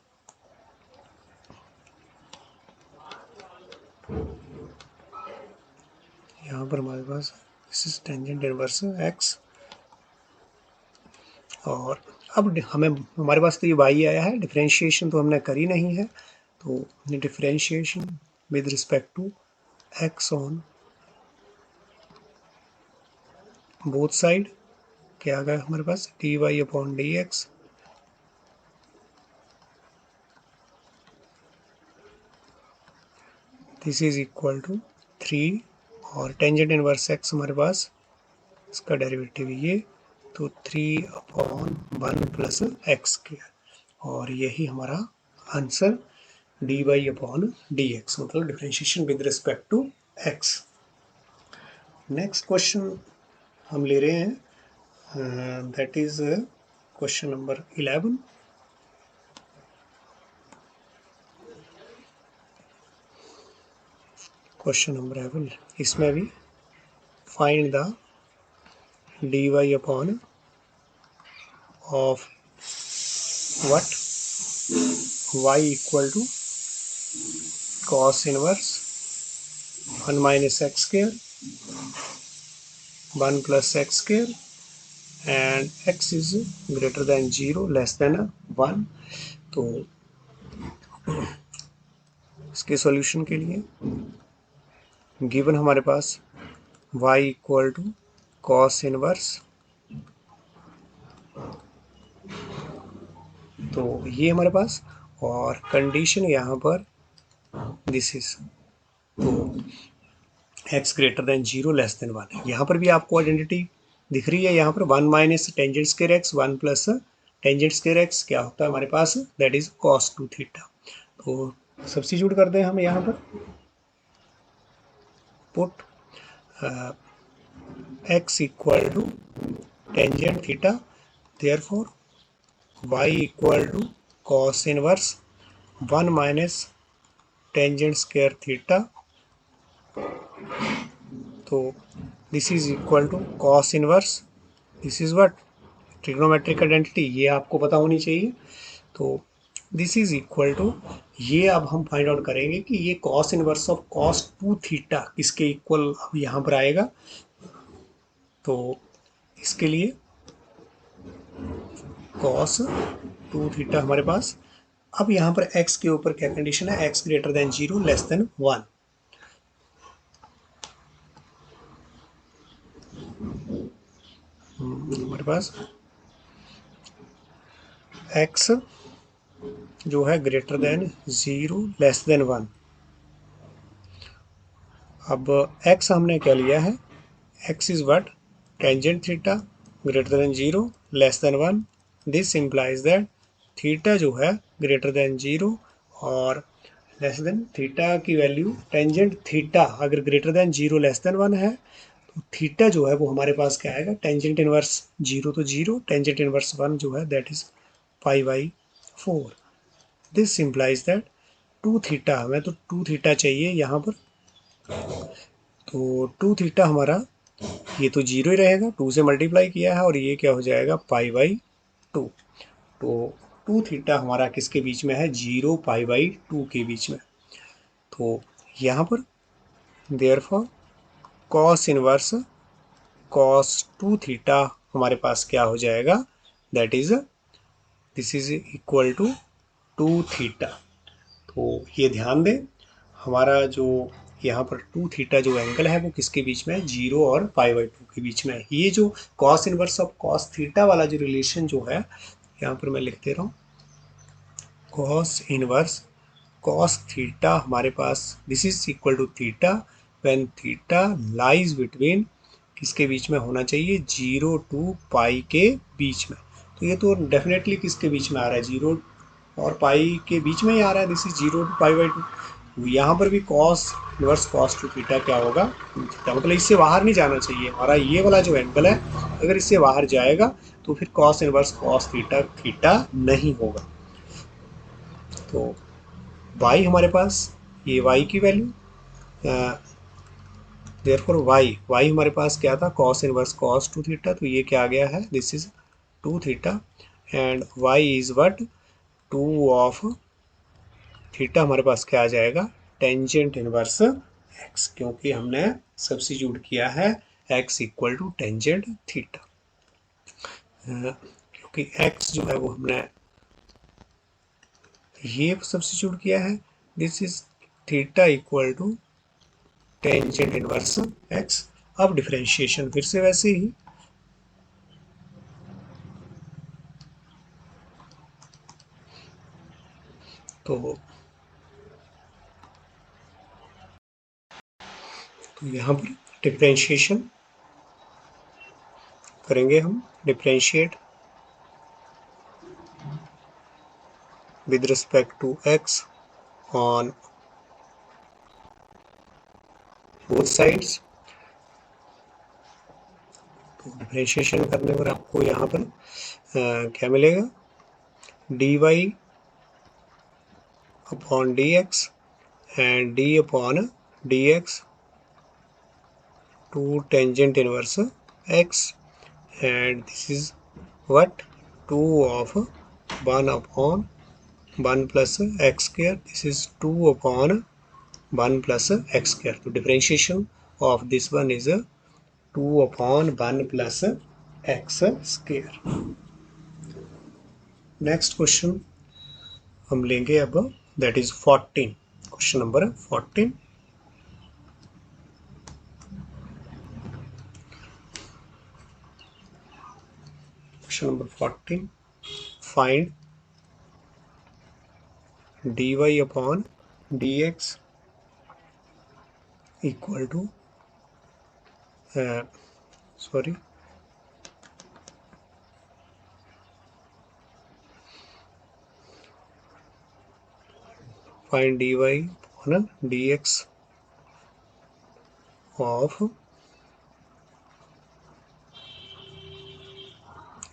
यहाँ पर हमारे पास this is tangent inverse x, और अब हमें हमारे पास तो ये y आया है, डिफरेंशिएशन तो हमने करी नहीं है, तो differentiation with respect to x on both side क्या आ गया हमारे पास, dy upon dx, this is equal to 3, और टेंजेंट इनवर्स x हमारे पास इसका डेरिवेटिव ये, तो 3 अपॉन 1 प्लस एक्स स्क्वायर, और यही हमारा आंसर dy अपॉन dx, मतलब differentiation with respect to x। Next question हम ले रहे हैं, that is question number 11। Question number 11, इसमें भी find the dy upon of what, y equal to cos inverse 1 minus x square 1 plus x square and x is greater than 0 less than 1। तो इसके solution के लिए गिवन हमारे पास y equal to cos inverse, तो ये हमारे पास, और कंडीशन यहाँ पर दिस इज, तो x greater than 0 less than 1 है। यहाँ पर भी आपको आइडेंटिटी दिख रही है, यहाँ पर 1 minus tangent square x 1 plus tangent square x क्या होता है हमारे पास, दैट इज cos 2 थीटा। तो सब्स्टिट्यूट करते हैं हम यहाँ पर, put x equal to tangent theta, therefore y equal to cos inverse 1 minus tangent square theta, तो this is equal to cos inverse, this is what, trigonometric identity, ये आपको पता होनी चाहिए। तो दिस इज इक्वल टू, ये अब हम फाइंड आउट करेंगे कि ये cos inverse of cos 2 theta किसके इक्वल अब यहाँ पर आएगा। तो इसके लिए cos 2 थीटा हमारे पास, अब यहाँ पर x के ऊपर क्या कंडीशन है, x greater than 0 less than 1। हमारे पास x जो है ग्रेटर देन 0 लेस देन 1। अब x हमने क्या लिया है, x is what, tangent theta greater than 0 less than 1, this implies that theta जो है ग्रेटर देन 0 और लेस देन, थीटा की वैल्यू टेंजेंट थीटा अगर ग्रेटर देन 0 लेस देन 1 है, तो थीटा जो है वो हमारे पास क्या आएगा, टेंजेंट इनवर्स 0 तो 0, टेंजेंट इनवर्स 1 जो है that is π/4। This implies that 2 theta, हमें तो 2 थीटा चाहिए यहाँ पर, तो 2 थीटा हमारा ये तो 0 ही रहेगा, 2 से मल्टीप्लाई किया है, और ये क्या हो जाएगा π/2। तो 2 थीटा हमारा किसके बीच में है, 0 π/2 के बीच में। तो यहाँ पर therefore cos inverse cos 2 theta हमारे पास क्या हो जाएगा, that is this is equal to 2 theta. तो ये ध्यान दें, हमारा जो यहाँ पर 2 थीटा जो एंगल है वो किसके बीच में है, 0 और π/2 के बीच में है। ये जो cos inverse of cos theta वाला जो रिलेशन जो है, यहाँ पर मैं लिख दे रहा हूँ, cos इनवर्स cos थीटा हमारे पास this is equal to theta when theta lies between, किसके बीच में होना चाहिए, 0 टू पाई के बीच में। तो ये तो डेफिनेटली किसके बीच में आ रहा है, 0 और पाई के बीच में ही आ रहा है, दिस इज 0 टू π/2। यहाँ पर भी cos इनवर्स cos 2 थीटा क्या होगा, थीटा, मतलब इससे बाहर नहीं जाना चाहिए हमारा ये वाला जो एंगल है, अगर इससे बाहर जाएगा तो फिर cos inverse cos theta theta नहीं होगा। तो y हमारे पास ये y की वैल्यू, देयरफॉर y हमारे पास क्या था, cos इनवर्स cos 2 थीटा, तो ये क्या आ गया है, this is 2 theta and y is what 2 of theta हमारे पास क्या आ जाएगा, टेंजेंट इनवर्स x, क्योंकि हमने सब्स्टिट्यूट किया है x equal to tangent theta, क्योंकि x जो है वो हमने ये सब्स्टिट्यूट किया है, this is theta equal to tangent inverse x। अब डिफरेंशिएशन फिर से वैसे ही, तो यहाँ पर डिफरेंशिएशन करेंगे हम, differentiate with respect to x on both sides। तो डिफरेंशिएशन करने पर आपको यहाँ पर क्या मिलेगा, dy upon dx and d upon dx to tangent inverse x and this is what 2 of 1 upon 1 plus x square, this is 2 upon 1 plus x square. तो differentiation of this one is 2 upon 1 plus x square. Next question हम लेंगे अब, that is 14, question number 14। Question number 14, find dy upon dx equal to sorry find dy upon dx of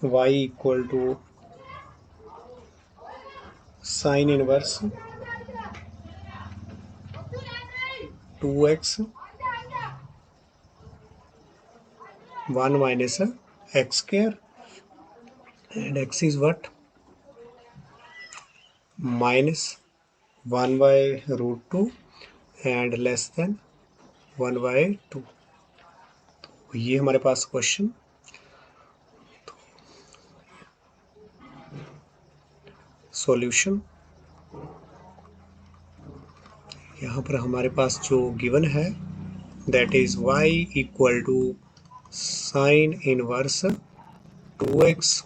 y equal to sin inverse 2x 1 minus x square and x is what, minus 1 by root 2 and less than 1 by 2। तो ये हमारे पास question, solution यहाँ पर हमारे पास जो given है that is y equal to sine inverse 2x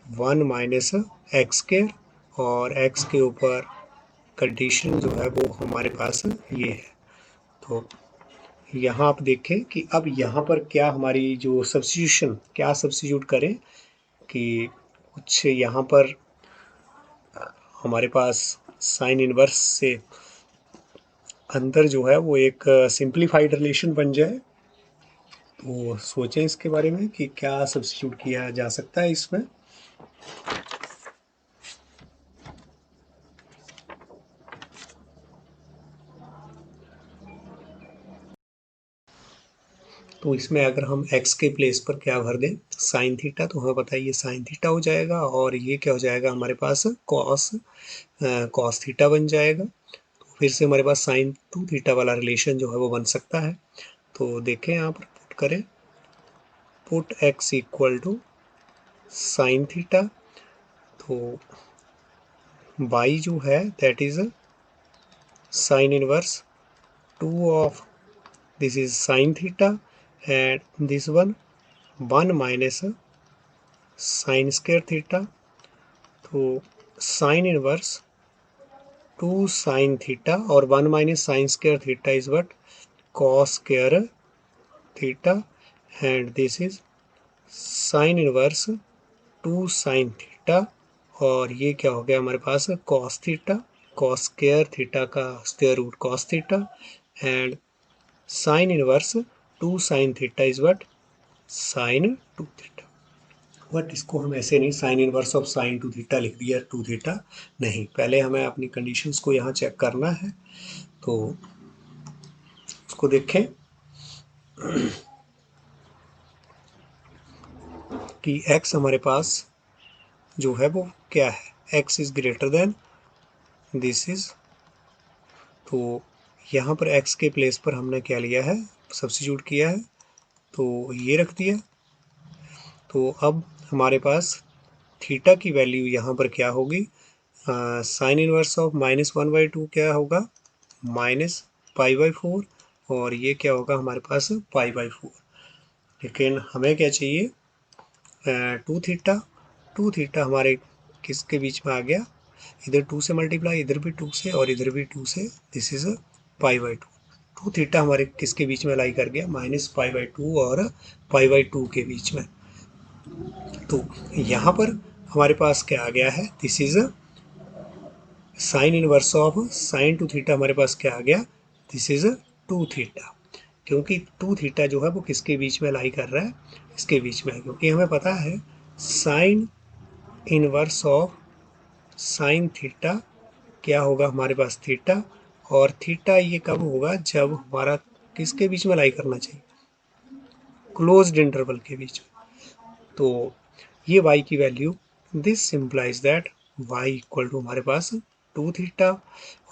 1 minus x square, और x के ऊपर कंडीशन जो है वो हमारे पास ये है। तो यहाँ आप देखें कि अब यहाँ पर क्या हमारी जो सब्स्टिट्यूशन, क्या सब्स्टिट्यूट करें कि कुछ यहाँ पर हमारे पास साइन इनवर्स से अंदर जो है वो एक सिंप्लीफाइड रिलेशन बन जाए। तो सोचें इसके बारे में कि क्या सब्स्टिट्यूट किया जा सकता है इसमें। तो इसमें अगर हम x के प्लेस पर क्या भर दें, साइन थीटा, तो हमें बताइए साइन थीटा हो जाएगा, और ये क्या हो जाएगा हमारे पास, कॉस थीटा बन जाएगा। तो फिर से हमारे पास साइन 2 थीटा वाला रिलेशन जो है वो बन सकता है। तो देखें यहाँ पर पुट करें, put x equal to sine theta, तो y जो है that is sine inverse 2 of this is sine theta and this one 1 minus sine square theta. तो साइन इनवर्स 2 साइन थीटा और 1 minus sine square theta is what, cos square theta and this is sine inverse 2 sine theta, और ये क्या हो गया हमारे पास, cos theta, cos square theta का square root cos theta and sine inverse 2 sine theta is what, sine 2 theta. But इसको हम ऐसे नहीं sine inverse of sine two theta लिख दिया, टू थीटा नहीं, पहले हमें अपनी कंडीशंस को यहाँ चेक करना है। तो उसको देखें कि x हमारे पास जो है वो क्या है, x is greater then this is, तो यहाँ पर x के प्लेस पर हमने क्या लिया है, सब्स्टिट्यूट किया है, तो ये रख दिया। तो अब हमारे पास थीटा की वैल्यू यहाँ पर क्या होगी, साइन इनवर्स ऑफ -1/2 क्या होगा, -π/4, और ये क्या होगा हमारे पास π/4। लेकिन हमें क्या चाहिए, टू थीटा, टू थीटा हमारे किसके बीच में आ गया, इधर 2 से मल्टीप्लाई, इधर भी 2 से और इधर भी 2 से, दिस इज π/2। टू थीटा हमारे किसके बीच में लाई कर गया, -π/2 और π/2 के बीच में। तो यहाँ पर हमारे पास क्या आ गया है, this is sine inverse of sine two theta, हमारे पास क्या आ गया, दिस इज टू थीटा, क्योंकि टू थीटा जो है वो किसके बीच में लाई कर रहा है, इसके बीच में है, क्योंकि हमें पता है sign inverse of sine theta क्या होगा हमारे पास थीटा, और थीटा ये कब होगा, जब हमारा किसके बीच में लाई करना चाहिए, क्लोज्ड इंटरवल के बीच में। तो ये y की वैल्यू, this simplifies that y equal to हमारे पास टू थीटा,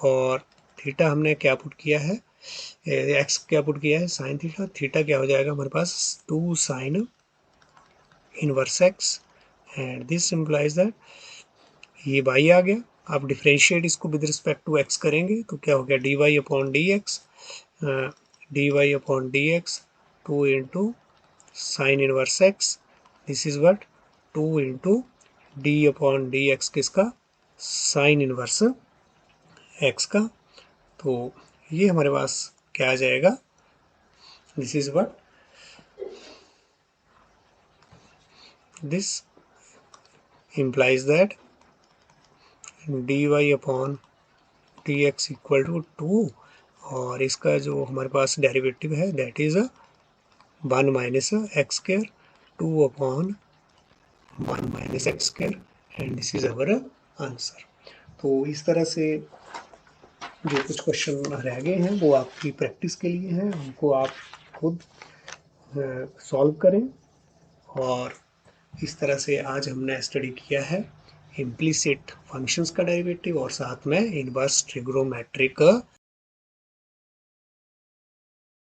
और थीटा हमने क्या पुट किया है, x क्या पुट किया है, साइन थीटा, थीटा क्या हो जाएगा हमारे पास 2 sign inverse x, and this simplifies that ये y आ गया। आप डिफ्रेंशिएट इसको विद रिस्पेक्ट टू x करेंगे तो क्या हो गया, dy/dx, dy/dx 2 into sine inverse x, this is what 2 into d/dx किसका, साइन इनवर्स x का। तो ये हमारे पास क्या आ जाएगा, this is what, this implies that dy/dx equal to 2, और इसका जो हमारे पास डेरिवेटिव है that is 1 minus x square, 2/1 - x² and this is our answer. तो इस तरह से जो कुछ क्वेश्चन रह गए हैं वो आपकी प्रैक्टिस के लिए हैं, उनको आप खुद सॉल्व करें। और इस तरह से आज हमने स्टडी किया है इम्प्लिसिट फंक्शंस का डेरिवेटिव और साथ में इनवर्स ट्रिग्नोमेट्रिक